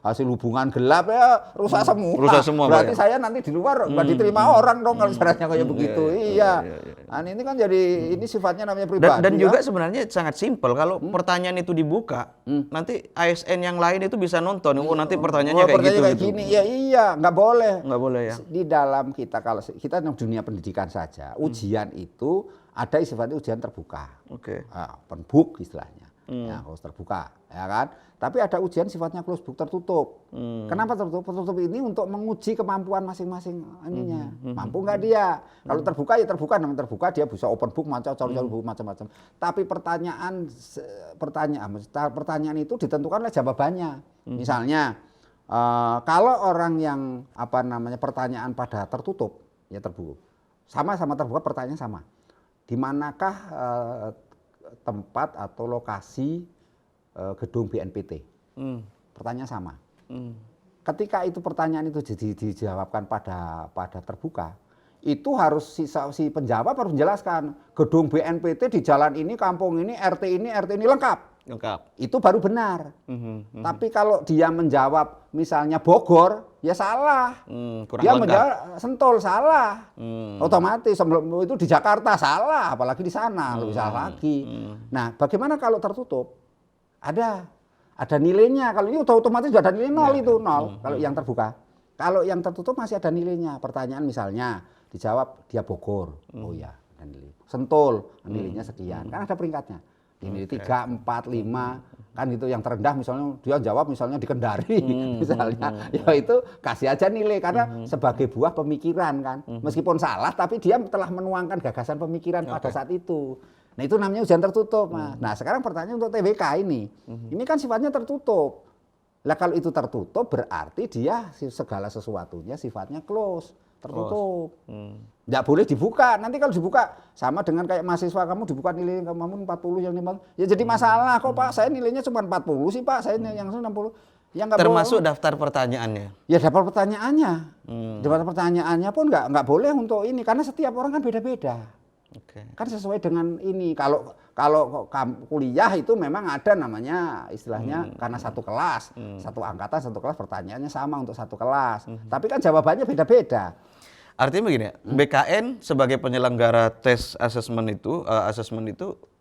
hasil hubungan gelap ya rusak semua. Berarti saya nanti di luar nggak diterima orang dong kalau caranya kayak begitu. Iya. Nah, ini kan jadi ini sifatnya namanya pribadi. Dan juga sebenarnya sangat simpel kalau pertanyaan itu dibuka, nanti ASN yang lain itu bisa nonton. Nanti pertanyaannya kayak gini. Ya iya, nggak boleh. Nggak boleh ya. Di dalam kalau kita dunia pendidikan saja, ujian itu ada sifatnya ujian terbuka. Oke. Open book istilahnya. Ya, harus terbuka, ya kan? Tapi ada ujian sifatnya closed book, tertutup. Kenapa tertutup? Tertutup ini untuk menguji kemampuan masing-masing ininya. Mampu nggak dia? Kalau terbuka ya terbuka, namanya terbuka dia bisa open book macam-macam. Tapi pertanyaan itu ditentukan oleh jawabannya. Misalnya kalau orang yang pertanyaan pada tertutup ya terbuka. Sama-sama terbuka pertanyaan sama. Di manakah tempat atau lokasi gedung BNPT? Pertanyaan sama. Ketika itu pertanyaan itu dijawabkan pada terbuka, itu harus si penjawab harus menjelaskan gedung BNPT di jalan ini, kampung ini, RT ini lengkap. Itu baru benar. Tapi kalau dia menjawab misalnya Bogor, ya salah. Dia menjawab Sentul, salah. Otomatis sebelum itu di Jakarta salah, apalagi di sana lebih salah lagi. Nah, bagaimana kalau tertutup? Ada nilainya. Kalau ini otomatis sudah ada nilai 0 itu 0. Kalau yang terbuka. Kalau yang tertutup masih ada nilainya. Pertanyaan misalnya dijawab dia Bogor. Oh ya, ada nilai. Sentul, nilainya sekian. Kan ada peringkatnya. Ini 3, 4, 5 kan gitu. Yang terendah misalnya dia jawab misalnya di Kendari misalnya, ya itu kasih aja nilai karena sebagai buah pemikiran kan, meskipun salah tapi dia telah menuangkan gagasan pemikiran pada saat itu. Nah itu namanya ujian tertutup, Mas. Nah sekarang pertanyaan untuk TBK ini kan sifatnya tertutup. Lah kalau itu tertutup berarti dia segala sesuatunya sifatnya close, tertutup. Nggak boleh dibuka. Nanti kalau dibuka sama dengan kayak mahasiswa kamu dibuka nilai kamu 40 yang 50. Ya jadi masalah kok Pak, saya nilainya cuma 40 sih Pak, saya yang 60. Ya nggak termasuk boleh. Daftar pertanyaannya. Ya daftar pertanyaannya. Daftar pertanyaannya pun nggak boleh untuk ini karena setiap orang kan beda-beda. Kan sesuai dengan ini. Kalau kuliah itu memang ada namanya istilahnya karena satu kelas, satu angkatan, satu kelas pertanyaannya sama untuk satu kelas. Tapi kan jawabannya beda-beda. Artinya begini, BKN sebagai penyelenggara tes asesmen itu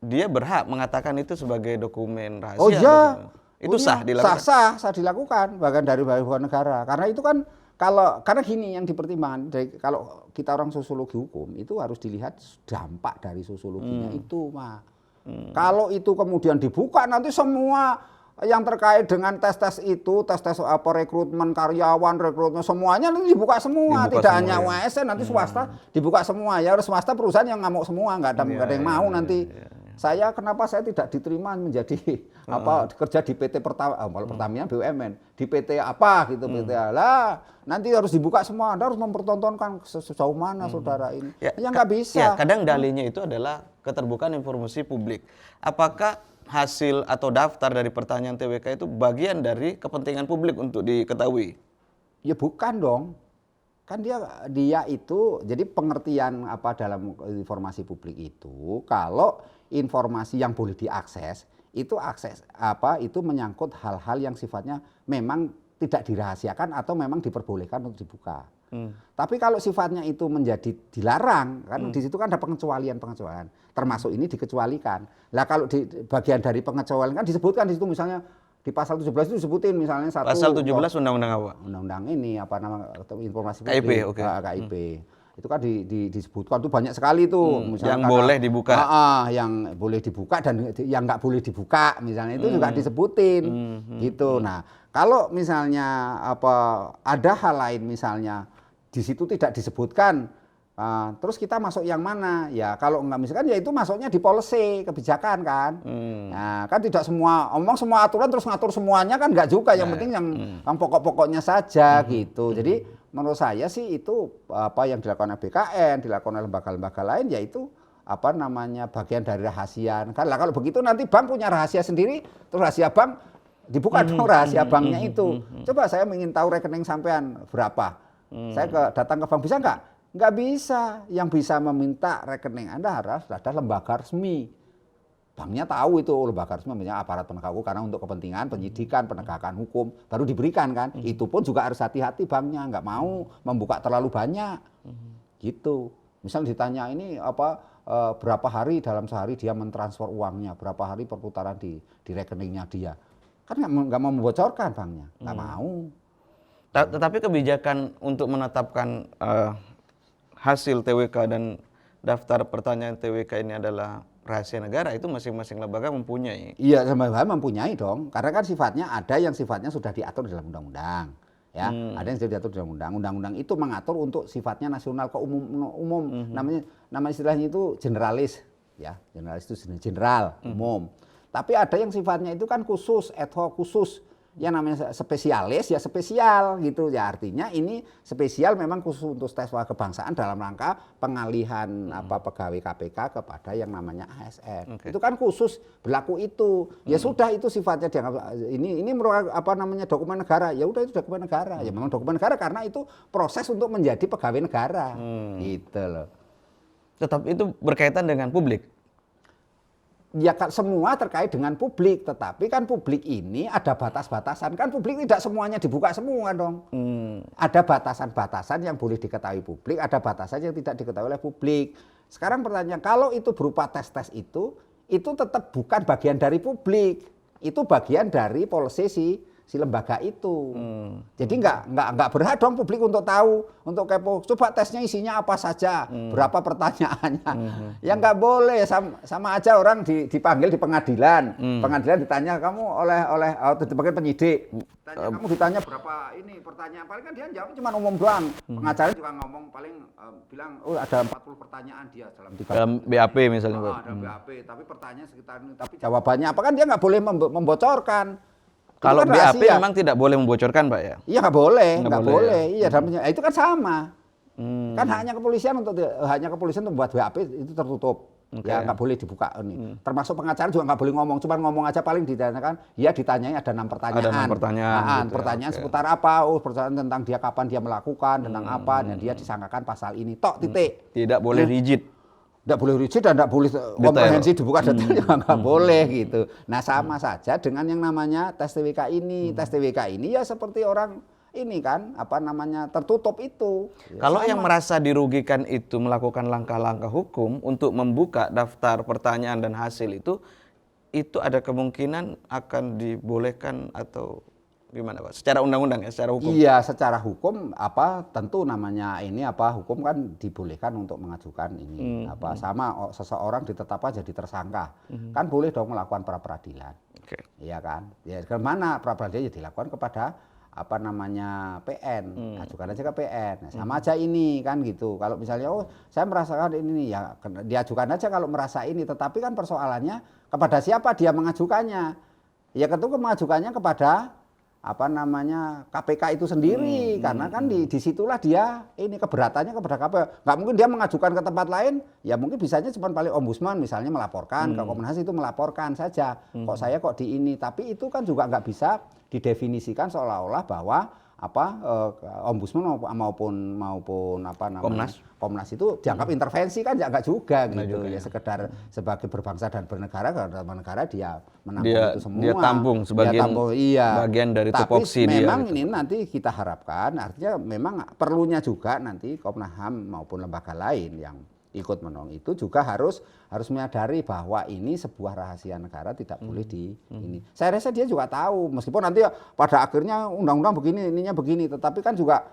dia berhak mengatakan itu sebagai dokumen rahasia. Oh iya, itu sah dilakukan. Sah dilakukan bahkan dari sebuah negara. Karena itu kan karena gini yang dipertimbangkan, kalau kita orang sosiologi hukum itu harus dilihat dampak dari sosiologinya itu, Pak. Kalau itu kemudian dibuka nanti semua yang terkait dengan tes-tes itu, tes-tes apa rekrutmen karyawan, rekrutmen semuanya nanti dibuka semua, Dibuka tidak semua, hanya ya. UASN, nanti swasta dibuka semua. Ya harus swasta perusahaan yang ngamuk semua, nggak ada yang mau nanti. Saya kenapa saya tidak diterima menjadi apa kerja di PT kalau Pertamina BUMN, di PT apa gitu PT lah. Nanti harus dibuka semua, Anda harus mempertontonkan sejauh mana saudara ini. Ya nggak bisa. Ya, kadang dalihnya itu adalah keterbukaan informasi publik. Apakah hasil atau daftar dari pertanyaan TWK itu bagian dari kepentingan publik untuk diketahui? Ya bukan dong. Kan dia itu jadi pengertian apa dalam informasi publik itu kalau informasi yang boleh diakses itu itu menyangkut hal-hal yang sifatnya memang tidak dirahasiakan atau memang diperbolehkan untuk dibuka. Tapi kalau sifatnya itu menjadi dilarang, kan di situ kan ada pengecualian, termasuk ini dikecualikan. Lah kalau di bagian dari pengecualian kan disebutkan di situ misalnya di pasal 17 itu disebutin misalnya satu. Pasal 17 undang-undang apa? Undang-undang ini apa nama informasi KIP, publik, oke. KIP. Itu kan disebutkan tuh banyak sekali tuh. Yang boleh dibuka. Yang boleh dibuka dan yang nggak boleh dibuka misalnya itu juga disebutin gitu. Nah kalau misalnya ada hal lain misalnya di situ tidak disebutkan, terus kita masuk yang mana? Ya kalau nggak misalkan ya itu masuknya di policy kebijakan kan. Nah kan tidak semua semua aturan terus ngatur semuanya kan nggak juga. Yang penting yang pokok-pokoknya saja gitu. Jadi menurut saya sih itu apa yang dilakukan oleh BKN, dilakukan oleh lembaga-lembaga lain yaitu bagian dari rahasia. Kan lah kalau begitu nanti bank punya rahasia sendiri, terus rahasia bank dibuka dong rahasia banknya itu. Coba saya ingin tahu rekening sampean berapa. Saya datang ke bank bisa nggak? Nggak bisa. Yang bisa meminta rekening Anda harus ada lembaga resmi. Banknya tahu itu lembaga resmi namanya aparat penegak hukum karena untuk kepentingan penyidikan, penegakan hukum baru diberikan kan. Itu pun juga harus hati-hati banknya, nggak mau membuka terlalu banyak. Gitu. Misal ditanya ini berapa hari dalam sehari dia mentransfer uangnya, berapa hari perputaran di rekeningnya dia. Kan nggak mau membocorkan banknya, nggak mau. Tetapi kebijakan untuk menetapkan hasil TWK dan daftar pertanyaan TWK ini adalah rahasia negara itu masing-masing lembaga mempunyai. Iya, sama-sama mempunyai dong. Karena kan sifatnya ada yang sifatnya sudah diatur dalam undang-undang. Ya, ada yang sudah diatur dalam undang-undang. Undang-undang itu mengatur untuk sifatnya nasional ke umum. Nama istilahnya itu generalis, ya. Generalis itu general, umum. Tapi ada yang sifatnya itu kan khusus, ad hoc khusus. Yang namanya spesialis ya spesial gitu ya, artinya ini spesial memang khusus untuk tes wawasan kebangsaan dalam rangka pengalihan pegawai KPK kepada yang namanya ASN. Itu kan khusus berlaku itu. Ya sudah itu sifatnya dianggap ini merupakan dokumen negara. Ya udah itu dokumen negara. Ya memang dokumen negara karena itu proses untuk menjadi pegawai negara. Gitu loh. Tetap itu berkaitan dengan publik. Ya semua terkait dengan publik, tetapi kan publik ini ada batas-batasan. Kan publik tidak semuanya dibuka semua dong. Ada batasan-batasan yang boleh diketahui publik, ada batasan yang tidak diketahui oleh publik. Sekarang pertanyaan, kalau itu berupa tes-tes itu tetap bukan bagian dari publik. Itu bagian dari policy si lembaga itu. Jadi nggak berhak dong publik untuk tahu, untuk kepo. Coba tesnya isinya apa saja, berapa pertanyaannya. Ya nggak boleh, sama aja orang dipanggil di pengadilan. Pengadilan ditanya kamu dipanggil penyidik. Kamu ditanya berapa ini pertanyaan, paling kan dia jawab cuma umum doang. Pengacara juga ngomong paling bilang ada 40 pertanyaan dia dalam BAP misalnya. Ada BAP, tapi pertanyaan sekitar ini, tapi jawabannya apa kan dia nggak boleh membocorkan. Kalau kan BAP rahasia. memang tidak boleh membocorkan, Pak ya? Iya nggak boleh. Ya. Iya, itu kan sama. Kan haknya kepolisian untuk membuat BAP itu tertutup. Ya nggak boleh dibuka ini. Termasuk pengacara juga nggak boleh ngomong, cuma ngomong aja paling ditanyakan. Ya ditanyai ada 6 pertanyaan. Ada 6 pertanyaan. Gitu pertanyaan seputar apa? Pertanyaan tentang dia kapan dia melakukan, tentang apa, dan dia disangkakan pasal ini. Tok titik. Tidak boleh rigid. Tidak boleh rigid dan tidak boleh komprehensif dibuka detailnya, nggak boleh gitu. Nah sama saja dengan yang namanya tes TWK ini. Tes TWK ini ya seperti orang ini kan tertutup itu. Kalau yang merasa dirugikan itu melakukan langkah-langkah hukum untuk membuka daftar pertanyaan dan hasil itu ada kemungkinan akan dibolehkan atau Gimana Pak? Secara undang-undang ya, secara hukum? Iya, secara hukum tentu namanya ini hukum kan dibolehkan untuk mengajukan ini sama seseorang ditetapkan jadi tersangka. Kan boleh dong melakukan pra peradilan. Oke. Iya kan? Ya kemana pra peradilan ya dilakukan kepada PN, ajukan aja ke PN. Nah, sama aja ini kan gitu. Kalau misalnya saya merasakan ini ya diajukan aja kalau merasa ini, tetapi kan persoalannya kepada siapa dia mengajukannya? Ya tentu mengajukannya kepada KPK itu sendiri, karena kan disitulah dia ini keberatannya kepada KPK. Nggak mungkin dia mengajukan ke tempat lain, ya mungkin bisanya cuma paling ombudsman misalnya melaporkan ke Komnas itu melaporkan saja. Kok saya kok di ini, tapi itu kan juga nggak bisa didefinisikan seolah-olah bahwa ombudsman maupun Komnas itu dianggap intervensi kan enggak juga gitu ya, sekedar sebagai berbangsa dan bernegara, karena negara dia menampung itu semua. Dia tampung sebagian bagian dari tupoksi dia. Tapi memang ini nanti kita harapkan artinya memang perlunya juga nanti Komnas HAM maupun lembaga lain yang ikut menolong itu juga harus menyadari bahwa ini sebuah rahasia negara, tidak boleh ini. Saya rasa dia juga tahu, meskipun nanti pada akhirnya undang-undang begini, ininya begini, tetapi kan juga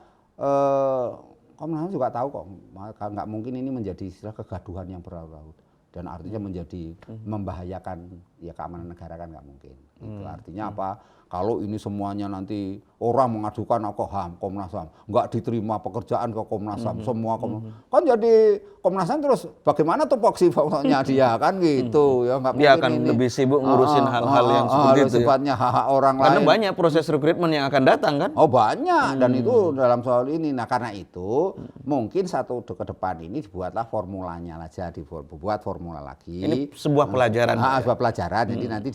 Komnas HAM juga tahu kok, nggak mungkin ini menjadi istilah kegaduhan yang berlarut-larut dan artinya menjadi membahayakan ya keamanan negara, kan nggak mungkin. Itu artinya kalau ini semuanya nanti orang mengajukan ke HAM, Komnas HAM, nggak diterima pekerjaan ke Komnas HAM, semua kan jadi Komnas HAM terus bagaimana tupoksi pokoknya dia kan gitu ya, nggak mungkin. Dia akan lebih sibuk ngurusin hal-hal yang seperti itu. Sifatnya hak orang lain. Karena banyak proses rekrutmen yang akan datang kan? Oh banyak, dan itu dalam soal ini. Nah karena itu mungkin satu ke depan ini dibuatlah formulanya aja, dibuat formula lagi. Ini sebuah pelajaran. Sebuah pelajaran, jadi nanti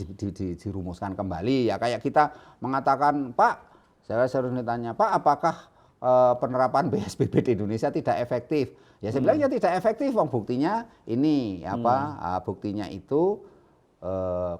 dirumuskan kembali ya, kayak kita mengatakan, Pak, saya sering ditanya, Pak, apakah penerapan PSBB di Indonesia tidak efektif? Ya saya bilang ya tidak efektif, buktinya ini buktinya itu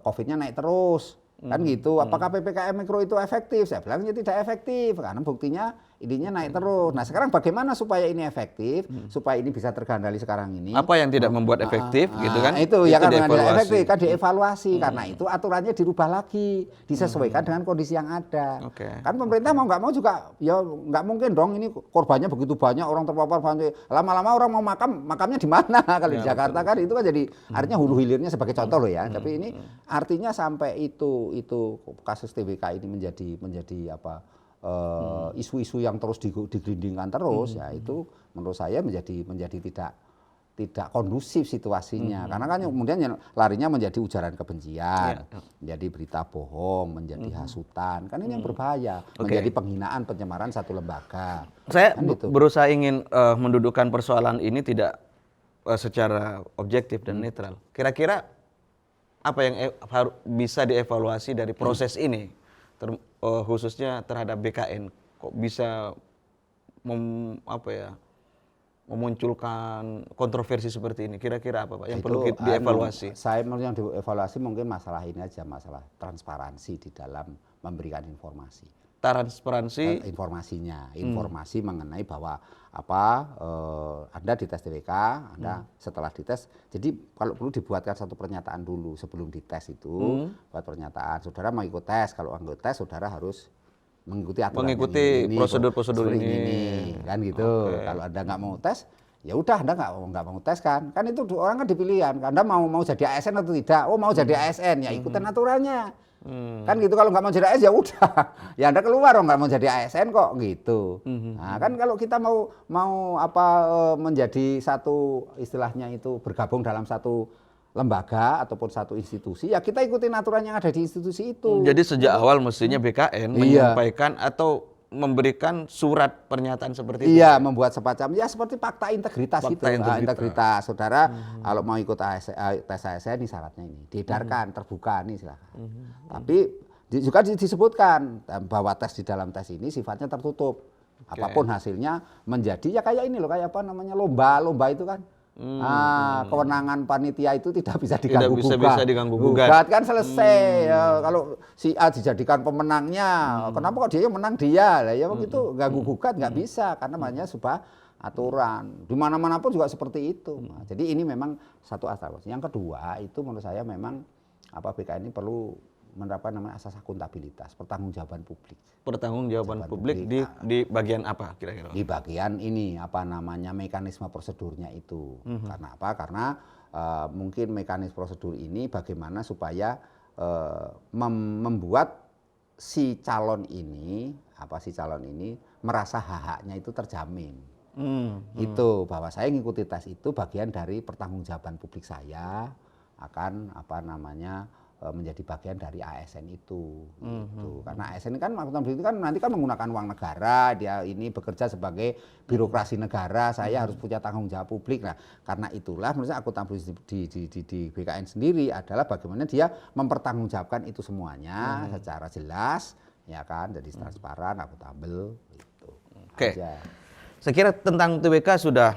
COVID-nya naik terus. Kan gitu, apakah PPKM Mikro itu efektif? Saya bilang ya tidak efektif, karena buktinya ininya naik terus. Nah sekarang bagaimana supaya ini efektif, supaya ini bisa terkendali sekarang ini? Apa yang tidak membuat efektif gitu kan? Itu ya kan tidak efektif, kan dievaluasi. Karena itu aturannya dirubah lagi, disesuaikan dengan kondisi yang ada. Kan pemerintah mau nggak mau juga, ya nggak mungkin dong ini korbannya begitu banyak, orang terpapar banyak. Lama-lama orang mau makamnya di mana? Kalau di Jakarta kan itu kan jadi artinya hulu hilirnya sebagai contoh loh ya. Tapi ini artinya sampai itu kasus TBK ini menjadi isu-isu yang terus digelindingkan terus, ya itu menurut saya menjadi tidak kondusif situasinya. Karena kan kemudian larinya menjadi ujaran kebencian, menjadi berita bohong, menjadi hasutan, kan ini yang berbahaya, menjadi penghinaan, pencemaran satu lembaga. Saya kan gitu. berusaha ingin mendudukkan persoalan ini tidak secara objektif dan netral. Kira-kira apa yang bisa dievaluasi dari proses ini, khususnya terhadap BKN, kok bisa memunculkan kontroversi seperti ini? Kira-kira apa Pak yang perlu dievaluasi? Saya menurut yang dievaluasi mungkin masalah ini aja, masalah transparansi di dalam memberikan informasi. Transparansi informasi mengenai bahwa Anda dites TBK, Anda setelah dites, jadi kalau perlu dibuatkan satu pernyataan dulu sebelum dites itu, buat pernyataan, saudara mau ikut tes, kalau ikut tes saudara harus mengikuti aturan ini, prosedur-prosedur ini, kan gitu. Kalau Anda nggak mau tes, ya udah Anda nggak mau tes kan itu orang kan dipilihan, Anda mau jadi ASN atau tidak? Oh mau jadi ASN, ya ikutan aturannya. Kan gitu, kalau nggak mau jadi ASN ya udah, ya Anda keluar, nggak mau jadi ASN kok gitu. Nah kan kalau kita mau menjadi satu istilahnya itu bergabung dalam satu lembaga ataupun satu institusi, ya kita ikutin aturan yang ada di institusi itu. Jadi sejak awal mestinya BKN menyampaikan atau memberikan surat pernyataan seperti itu. Iya, membuat semacam ya seperti fakta integritas itu. Integritas. Saudara kalau mau ikut tes ASN ini syaratnya ini. Diedarkan, terbuka nih silakan. Tapi juga disebutkan bahwa tes di dalam tes ini sifatnya tertutup. Apapun hasilnya menjadi ya kayak ini loh, kayak lomba itu kan. Kewenangan panitia itu tidak bisa diganggu gugat kan selesai. Kalau si A dijadikan pemenangnya, kenapa kok dia yang menang dia? Lah ya begitu, ganggu gugat nggak bisa, karena namanya sebuah aturan. Di mana-mana pun juga seperti itu. Jadi ini memang satu asal. Yang kedua itu menurut saya memang BKN ini perlu menerapkan namanya asas akuntabilitas, pertanggungjawaban publik. Pertanggungjawaban publik di bagian apa kira-kira? Di bagian ini apa namanya mekanisme prosedurnya itu. Karena apa? Karena mungkin mekanisme prosedur ini bagaimana supaya membuat si calon ini merasa hak-haknya itu terjamin. Itu bahwa saya ngikuti tes itu bagian dari pertanggungjawaban publik saya akan menjadi bagian dari ASN itu. Gitu. Karena ASN kan akuntansi itu kan nanti kan menggunakan uang negara, dia ini bekerja sebagai birokrasi negara, saya harus punya tanggung jawab publik. Nah, karena itulah menurut saya akuntansi di BKN sendiri adalah bagaimana dia mempertanggungjawabkan itu semuanya secara jelas, ya kan, jadi transparan, akuntabel gitu. Oke. Saya kira tentang TWK sudah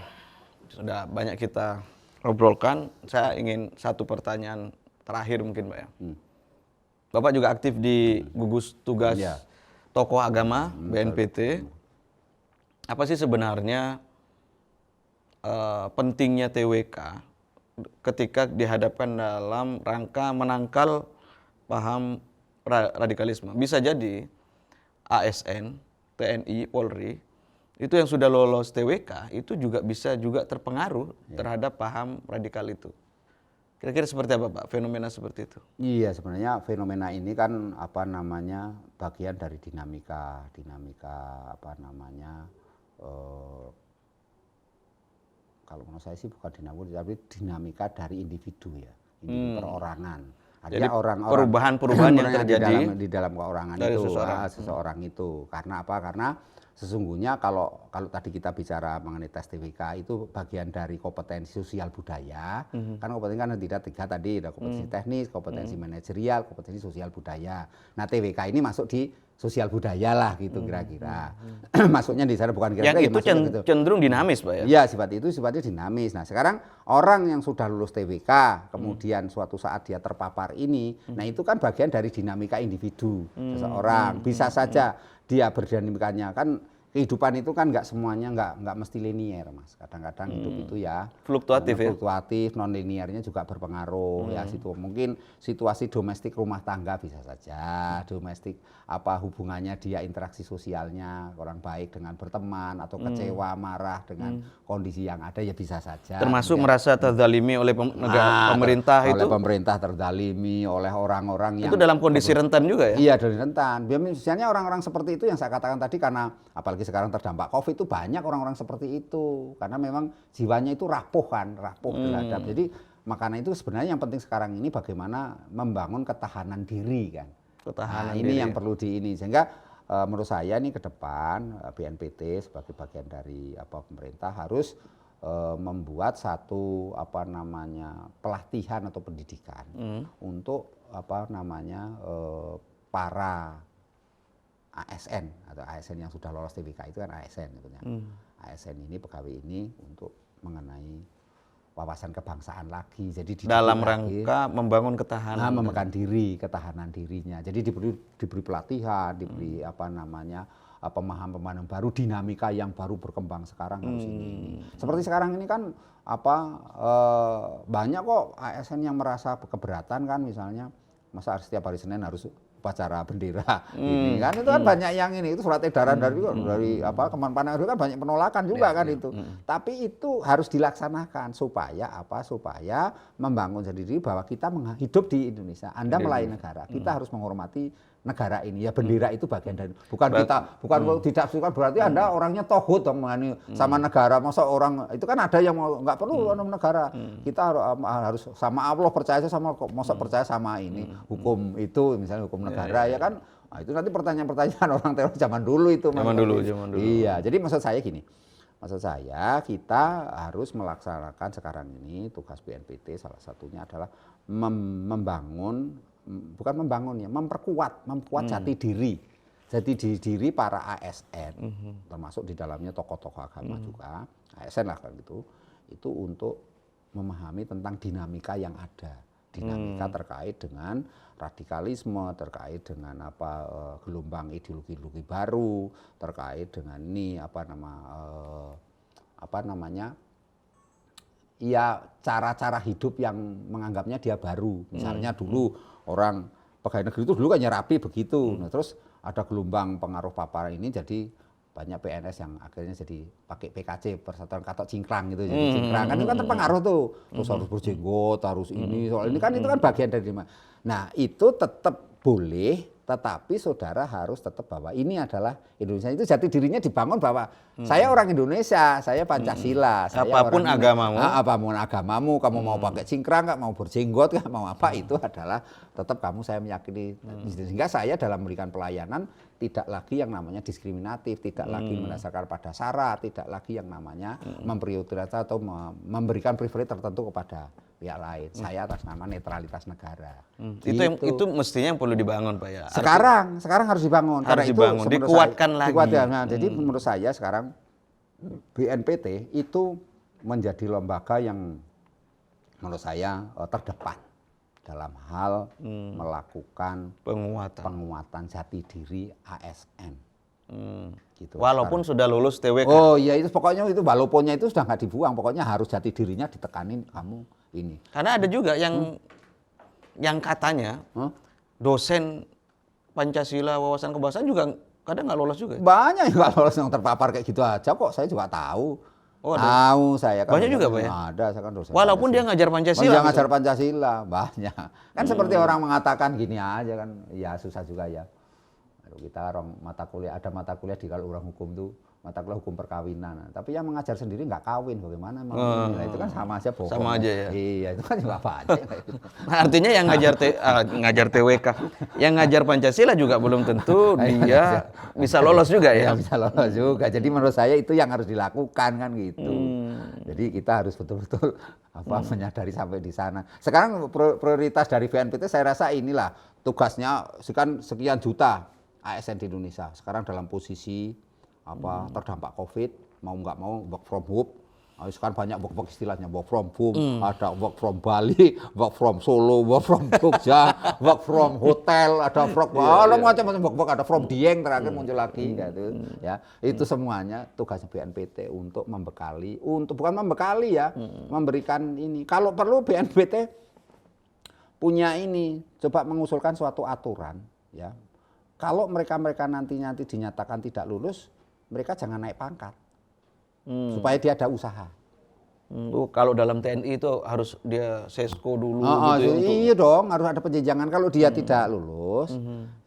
banyak kita ngobrolkan. Saya ingin satu pertanyaan terakhir mungkin, Pak ya. Bapak juga aktif di gugus tugas tokoh agama BNPT. Apa sih sebenarnya pentingnya TWK ketika dihadapkan dalam rangka menangkal paham radikalisme? Bisa jadi ASN, TNI, Polri itu yang sudah lolos TWK itu juga bisa terpengaruh terhadap paham radikal itu. Kira-kira seperti apa, Pak, fenomena seperti itu? Iya, sebenarnya fenomena ini kan bagian dari dinamika kalau menurut saya sih bukan dinamika, tapi dinamika dari individu ya, individu perorangan. Jadi perubahan-perubahan yang terjadi di dalam keorangan itu seseorang itu. Karena apa? Karena sesungguhnya kalau tadi kita bicara mengenai tes TWK itu bagian dari kompetensi sosial budaya. Kan kompetensi kan tidak tiga tadi, ada kompetensi teknis, kompetensi manajerial, kompetensi sosial budaya. Nah, TWK ini masuk di sosial budaya lah gitu kira-kira. Masuknya di sana bukan kira-kira yang itu cenderung dinamis, Pak ya. Iya, sifatnya dinamis. Nah, sekarang orang yang sudah lulus TWK kemudian suatu saat dia terpapar ini, nah itu kan bagian dari dinamika individu seseorang. Bisa saja dia berdinamikanya kan kehidupan itu kan nggak semuanya nggak mesti linier, Mas. Kadang-kadang hidup itu ya fluktuatif, non liniernya juga berpengaruh ya. Mungkin situasi domestik rumah tangga bisa saja, domestik hubungannya dia interaksi sosialnya kurang baik dengan berteman atau kecewa, marah dengan kondisi yang ada ya bisa saja. Termasuk merasa terzalimi oleh pemerintah oleh pemerintah terzalimi oleh orang-orang yang itu dalam kondisi rentan juga ya? Iya, dari rentan. Misalnya orang-orang seperti itu yang saya katakan tadi karena apalagi sekarang terdampak COVID itu banyak orang-orang seperti itu karena memang jiwanya itu rapuh terhadap. Jadi makanya itu sebenarnya yang penting sekarang ini bagaimana membangun ketahanan diri kan. Ini yang perlu sehingga menurut saya nih ke depan BNPT sebagai bagian dari pemerintah harus membuat satu pelatihan atau pendidikan untuk para ASN atau ASN yang sudah lolos TWK itu kan ASN sebetulnya. ASN ini pegawai ini untuk mengenai wawasan kebangsaan lagi. Jadi dalam rangka membangun ketahanan. Ketahanan dirinya. Jadi diberi pelatihan, diberi pemahaman baru, dinamika yang baru berkembang sekarang harus ini. Seperti sekarang ini kan banyak kok ASN yang merasa keberatan kan misalnya masa setiap hari Senin harus upacara bendera ini kan itu kan banyak yang ini itu surat edaran dari Kemenparekraf itu kan banyak penolakan juga kan itu. Tapi itu harus dilaksanakan supaya membangun sendiri bahwa kita hidup di Indonesia. Anda melayani negara, kita harus menghormati negara ini ya, bendera itu bagian dari tidak suka berarti Anda orangnya tohut dong sama negara. Masa orang itu kan ada yang nggak perlu negara. Kita harus sama Allah percaya percaya sama ini hukum itu misalnya hukum negara ya kan. Nah, itu nanti pertanyaan-pertanyaan orang teroris zaman dulu itu. Zaman dulu. Iya, jadi maksud saya gini. Maksud saya kita harus melaksanakan sekarang ini tugas BNPT salah satunya adalah memperkuat jati diri para ASN, termasuk di dalamnya tokoh-tokoh agama juga, ASN lah kan gitu, itu untuk memahami tentang dinamika yang ada, dinamika terkait dengan radikalisme, terkait dengan gelombang ideologi baru, terkait dengan ini ya cara-cara hidup yang menganggapnya dia baru. Misalnya dulu orang pegawai negeri itu dulu kan rapi begitu. Nah, terus ada gelombang pengaruh paparan ini jadi banyak PNS yang akhirnya jadi pakai PKC, Persatuan Katok Cingkrang gitu. Jadi cingkrang kan itu kan terpengaruh tuh. Terus harus berjenggot, harus ini, soal ini kan itu kan bagian dari. Nah, itu tetap boleh, tetapi saudara harus tetap bahwa ini adalah Indonesia. Itu jati dirinya dibangun bahwa saya orang Indonesia, saya Pancasila, saya apapun orang agamamu, apapun agamamu, kamu mau pakai cingkrang nggak, mau berjenggot nggak, mau apa, itu adalah tetap kamu saya meyakini. Sehingga saya dalam memberikan pelayanan tidak lagi yang namanya diskriminatif, tidak lagi mendasarkan pada syarat, tidak lagi yang namanya memprioritaskan atau memberikan privilege tertentu kepada pihak lain. Saya atas nama netralitas negara. Itu mestinya yang perlu dibangun, Pak ya. Sekarang harus dibangun. Harus karena dibangun, itu dikuatkan lagi. Nah, jadi menurut saya sekarang BNPT itu menjadi lembaga yang menurut saya terdepan dalam hal melakukan penguatan jati diri ASN. Gitu. Walaupun sudah lulus TWK. Oh iya, itu pokoknya itu walaupunnya itu sudah nggak dibuang, pokoknya harus jati dirinya ditekanin kamu ini. Karena ada juga yang katanya dosen Pancasila wawasan kebangsaan juga kadang nggak lolos juga. Banyak yang nggak lolos yang terpapar kayak gitu aja kok, saya juga tahu. Oh, tahu saya kan. Banyak juga, Pak ya? Ada, saya kan dosen. Walaupun dia ngajar Pancasila. Dia ngajar Pancasila, banyak. Kan seperti orang mengatakan gini aja kan, ya susah juga ya. Kita orang mata kuliah, ada mata kuliah di kalau orang hukum tuh mata kuliah hukum perkawinan, tapi yang mengajar sendiri nggak kawin, bagaimana? Nah, itu kan sama aja bohong. Sama aja ya. Iya, itu kan juga banyak. Nah, artinya yang ngajar TWK, yang ngajar Pancasila juga belum tentu dia bisa lolos juga ya. Bisa lolos juga. Jadi menurut saya itu yang harus dilakukan kan gitu. Jadi kita harus betul-betul menyadari sampai di sana. Sekarang prioritas dari BNPT saya rasa inilah tugasnya kan sekian juta ASN di Indonesia. Sekarang dalam posisi terdampak COVID, mau nggak mau work from home. Sekarang banyak work istilahnya, work from home, ada work from Bali, work from Solo, work from Jogja, work from hotel, ada macam-macam work, ada from Dieng terakhir muncul lagi gitu. Ya, itu semuanya tugasnya BNPT untuk membekali, bukan membekali ya, memberikan ini. Kalau perlu BNPT punya ini, coba mengusulkan suatu aturan ya. Kalau mereka nanti dinyatakan tidak lulus, mereka jangan naik pangkat, supaya dia ada usaha. Kalau dalam TNI itu harus dia sesko dulu. Iya dong, harus ada penjenjangan. Kalau dia tidak lulus,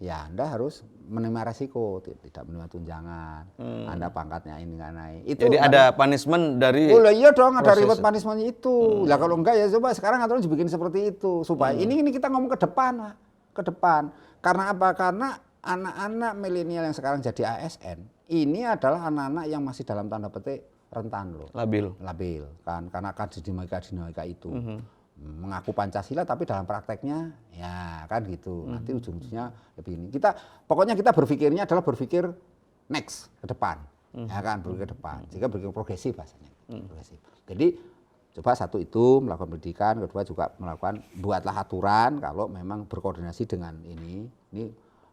ya Anda harus menerima resiko, tidak menerima tunjangan. Anda pangkatnya ini nggak naik. Itu jadi ada punishment dari. Oh iya dong, ada reward punishment itu. Lah kalau enggak ya coba sekarang aturan dibikin seperti itu supaya ini kita ngomong ke depan, Pak. Ke depan. Karena apa? Karena anak-anak milenial yang sekarang jadi ASN ini adalah anak-anak yang masih dalam tanda petik rentan loh. Labil kan, karena akan dinamika itu. Mengaku Pancasila tapi dalam prakteknya ya kan gitu. Nanti ujung-ujungnya lebih ini. Pokoknya kita berpikirnya adalah berpikir next, ke depan. Ya kan, berpikir ke depan. Jika berpikir progresif bahasanya. Progresif. Jadi coba satu itu melakukan pendidikan, kedua juga melakukan buatlah aturan kalau memang berkoordinasi dengan ini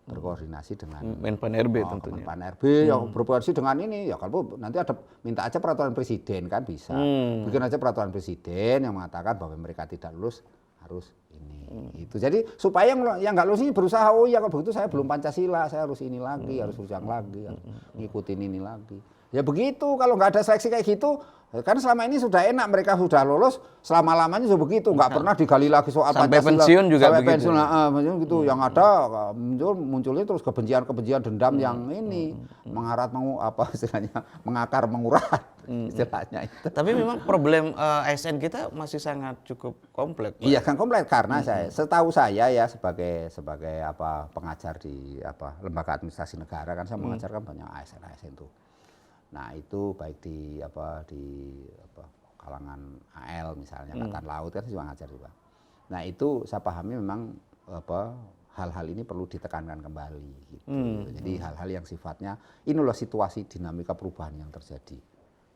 berkoordinasi dengan Menpan RB tentunya. Menpan RB yang berkoordinasi dengan ini ya kalau nanti ada minta aja peraturan presiden kan bisa. Bikin aja peraturan presiden yang mengatakan bahwa mereka tidak lulus harus ini. Itu. Jadi supaya yang nggak lulus ini berusaha ya kalau begitu saya belum Pancasila, saya harus ini lagi, harus ujang lagi, harus ngikutin ini lagi. Ya begitu, kalau nggak ada seleksi kayak gitu, kan selama ini sudah enak, mereka sudah lolos, selama-lamanya sudah begitu, nggak pernah digali lagi soal sampai Pancasila. Pensiun juga sampai begitu. Pensiun, gitu. Yang ada munculnya terus kebencian dendam yang ini, istilahnya, mengakar, mengurat, istilahnya itu. Tapi memang problem ASN kita masih sangat cukup kompleks. Iya kan kompleks, karena setahu saya ya sebagai pengajar di lembaga administrasi negara kan saya mengajarkan banyak ASN itu. Nah itu baik di kalangan AL misalnya Angkatan Laut kan juga ngajar juga. Nah itu saya pahami memang hal-hal ini perlu ditekankan kembali gitu. Jadi hal-hal yang sifatnya inilah situasi dinamika perubahan yang terjadi.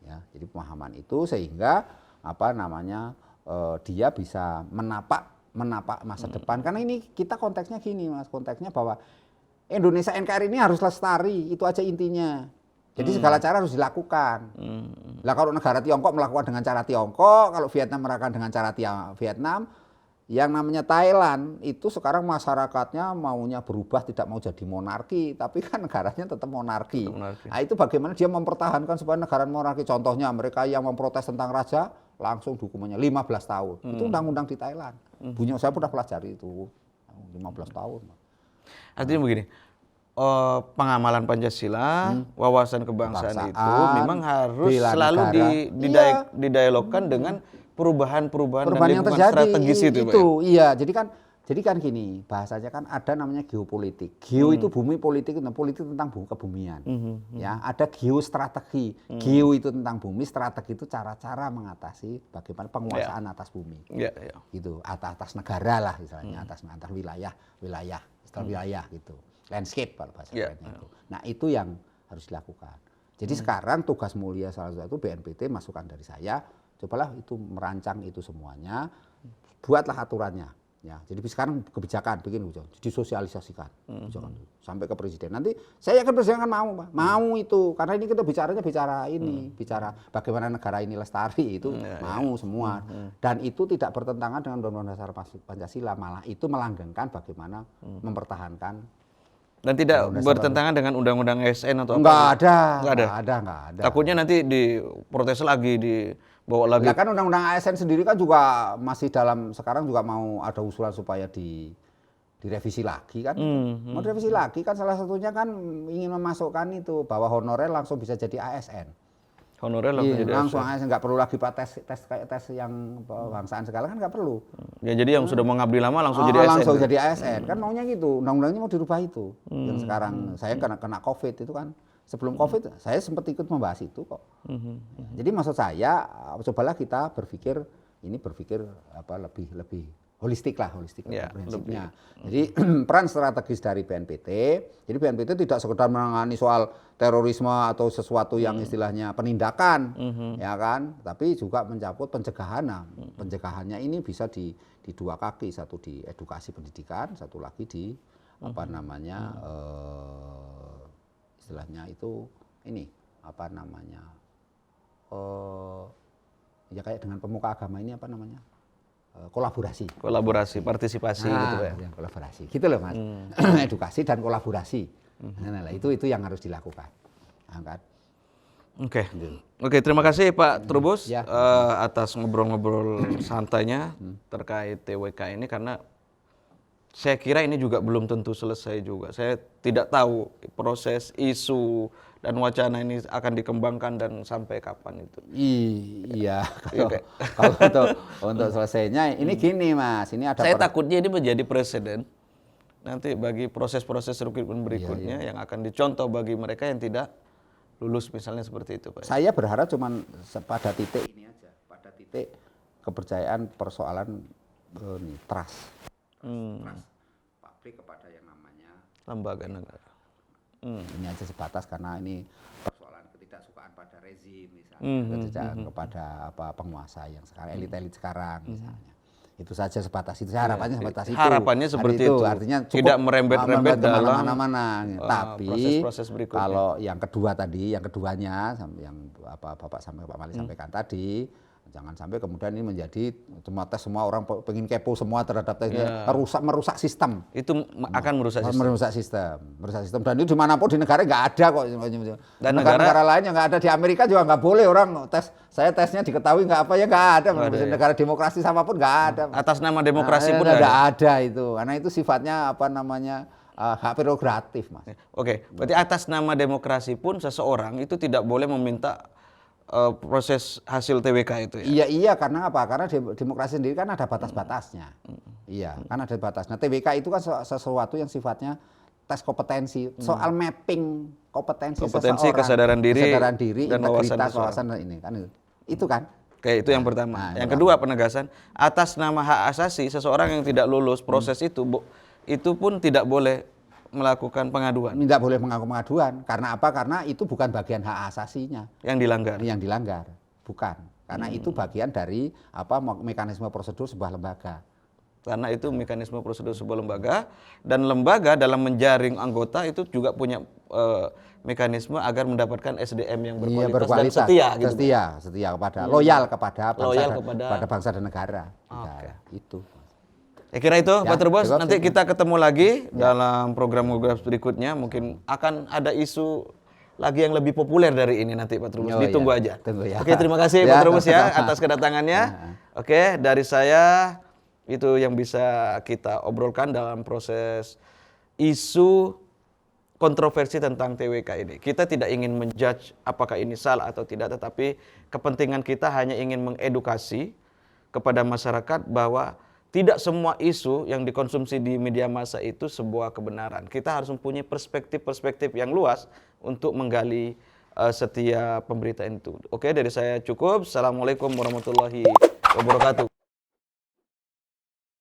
Ya, jadi pemahaman itu sehingga dia bisa menapak masa depan. Karena ini kita konteksnya gini Mas, konteksnya bahwa Indonesia NKRI ini harus lestari, itu aja intinya. Jadi segala cara harus dilakukan. Lah kalau negara Tiongkok melakukan dengan cara Tiongkok, kalau Vietnam melakukan dengan cara Vietnam, Yang namanya Thailand itu sekarang masyarakatnya maunya berubah, tidak mau jadi monarki, tapi kan negaranya tetap monarki. Nah, itu bagaimana dia mempertahankan supaya negara monarki. Contohnya mereka yang memprotes tentang raja langsung hukumannya 15 tahun. Itu undang-undang di Thailand. Bunyi saya pernah pelajari itu 15 tahun. Artinya begini, pengamalan Pancasila, wawasan kebangsaan itu memang harus selalu didialogkan dengan perubahan-perubahan dan yang lingkungan terjadi strategis itu, Pak. Iya, jadi kan gini, bahasanya kan ada namanya geopolitik. Geo itu bumi, politik tentang kebumian. Ya, ada geostrategi. Geo itu tentang bumi, strategi itu cara-cara mengatasi bagaimana penguasaan atas bumi. Gitu, atas negara lah istilahnya, atas wilayah, istilah wilayah gitu. Landscape kalau bahasa kerennya itu. Nah, itu yang harus dilakukan. Jadi sekarang tugas mulia salah satu BNPT, masukan dari saya, cobalah itu merancang itu semuanya, buatlah aturannya. Ya, jadi sekarang kebijakan bikin disosialisasikan kebijakan sampai ke presiden. Nanti saya yakin presiden kan mau itu, karena ini kita bicara bagaimana negara ini lestari itu mau semua. Dan itu tidak bertentangan dengan Undang-Undang Dasar Pancasila, malah itu melanggengkan bagaimana mempertahankan. Dan tidak bertentangan dengan Undang-Undang ASN atau apa? Enggak ada. Takutnya nanti diprotes lagi, dibawa lagi. Nah, kan Undang-Undang ASN sendiri kan juga masih sekarang juga mau ada usulan supaya direvisi lagi kan. Mau direvisi lagi kan, salah satunya kan ingin memasukkan itu bahwa honorer langsung bisa jadi ASN. Honorer langsung jadi ASN, nggak perlu lagi tes kayak tes yang kebangsaan segala kan nggak perlu. Ya, jadi yang sudah mengabdi lama langsung jadi ASN. Langsung jadi ASN. Kan maunya gitu. Undang-undangnya mau dirubah itu. Yang sekarang saya kena Covid itu kan. Sebelum Covid saya sempat ikut membahas itu kok. Jadi maksud saya cobalah kita berpikir lebih holistik prinsipnya. Jadi peran strategis dari BNPT. Jadi BNPT tidak sekedar menangani soal terorisme atau sesuatu yang istilahnya penindakan, ya kan, tapi juga mencakup pencegahan. Pencegahannya ini bisa di dua kaki, satu di edukasi pendidikan, satu lagi di istilahnya itu ya kayak dengan pemuka agama ini kolaborasi, partisipasi gitu ya. Kolaborasi, gitu loh Mas. Edukasi dan kolaborasi. Nah, itu yang harus dilakukan. Angkat. Oke, terima kasih Pak Trubus atas ngobrol-ngobrol santainya terkait TWK ini, karena saya kira ini juga belum tentu selesai juga. Saya tidak tahu proses isu dan wacana ini akan dikembangkan dan sampai kapan itu. Iya, kalau untuk selesainya ini gini Mas, ini ada. Saya takutnya ini menjadi presiden nanti bagi proses-proses rekrutmen berikutnya yang akan dicontoh bagi mereka yang tidak lulus misalnya seperti itu, Pak. Saya berharap cuman pada titik ini aja, pada titik kepercayaan persoalan trust. Trust publik kepada yang namanya lembaga negara. Ini aja sebatas karena ini persoalan ketidaksukaan pada rezim misalnya, kepada penguasa yang sekarang, elit-elit sekarang misalnya. Itu saja sebatas itu. Saya harapannya sebatas itu. Harapannya seperti itu. Artinya cukup tidak merembet-rembet dalam mana-mana. Tapi proses-proses berikutnya. Kalau yang keduanya yang Bapak sampai Pak Mali sampaikan tadi, jangan sampai kemudian ini menjadi semua orang pengen kepo semua terhadap tesnya, merusak sistem. Itu akan merusak sistem. Merusak sistem. Dan itu dimanapun di negara nggak ada kok. Dan negara lain yang nggak ada, di Amerika juga nggak boleh orang tes. Saya tesnya diketahui nggak ada. Negara demokrasi sama pun nggak ada. Atas nama demokrasi pun nggak ada itu. Karena itu sifatnya hak prerogatif, Mas. Oke, berarti atas nama demokrasi pun seseorang itu tidak boleh meminta proses hasil TWK itu ya? Iya, karena apa? Karena demokrasi sendiri kan ada batas-batasnya. Iya, kan ada batasnya. TWK itu kan sesuatu yang sifatnya tes kompetensi, soal mapping kompetensi seseorang, kesadaran diri dan integritas, wawasan ini kan itu kan. Oke, itu yang pertama. Yang kedua, penegasan atas nama hak asasi seseorang yang tidak lulus proses itu pun tidak boleh melakukan pengaduan. Tidak boleh melakukan pengaduan. Karena apa? Karena itu bukan bagian hak asasinya. Yang dilanggar. Bukan. Karena itu bagian dari mekanisme prosedur sebuah lembaga. Karena itu mekanisme prosedur sebuah lembaga, dan lembaga dalam menjaring anggota itu juga punya mekanisme agar mendapatkan SDM yang berkualitas dan setia kepada loyal kepada bangsa dan negara. Okay. Itu. Saya kira itu Ya, Pak Trubus, cukup, nanti cukup. kita ketemu lagi dalam program Ngobras berikutnya. Mungkin akan ada isu lagi yang lebih populer dari ini nanti Pak Trubus. Oh, Ditunggu ya. aja. Tunggu ya. Oke, terima kasih Ya, Pak Trubus ya sama-sama. atas kedatangannya. Oke, dari saya itu yang bisa kita obrolkan dalam proses isu kontroversi tentang TWK ini. Kita tidak ingin menjudge apakah ini salah atau tidak, tetapi kepentingan kita hanya ingin mengedukasi kepada masyarakat bahwa tidak semua isu yang dikonsumsi di media massa itu sebuah kebenaran. Kita harus mempunyai perspektif-perspektif yang luas untuk menggali setiap pemberitaan itu. Oke, dari saya cukup. Assalamualaikum warahmatullahi wabarakatuh.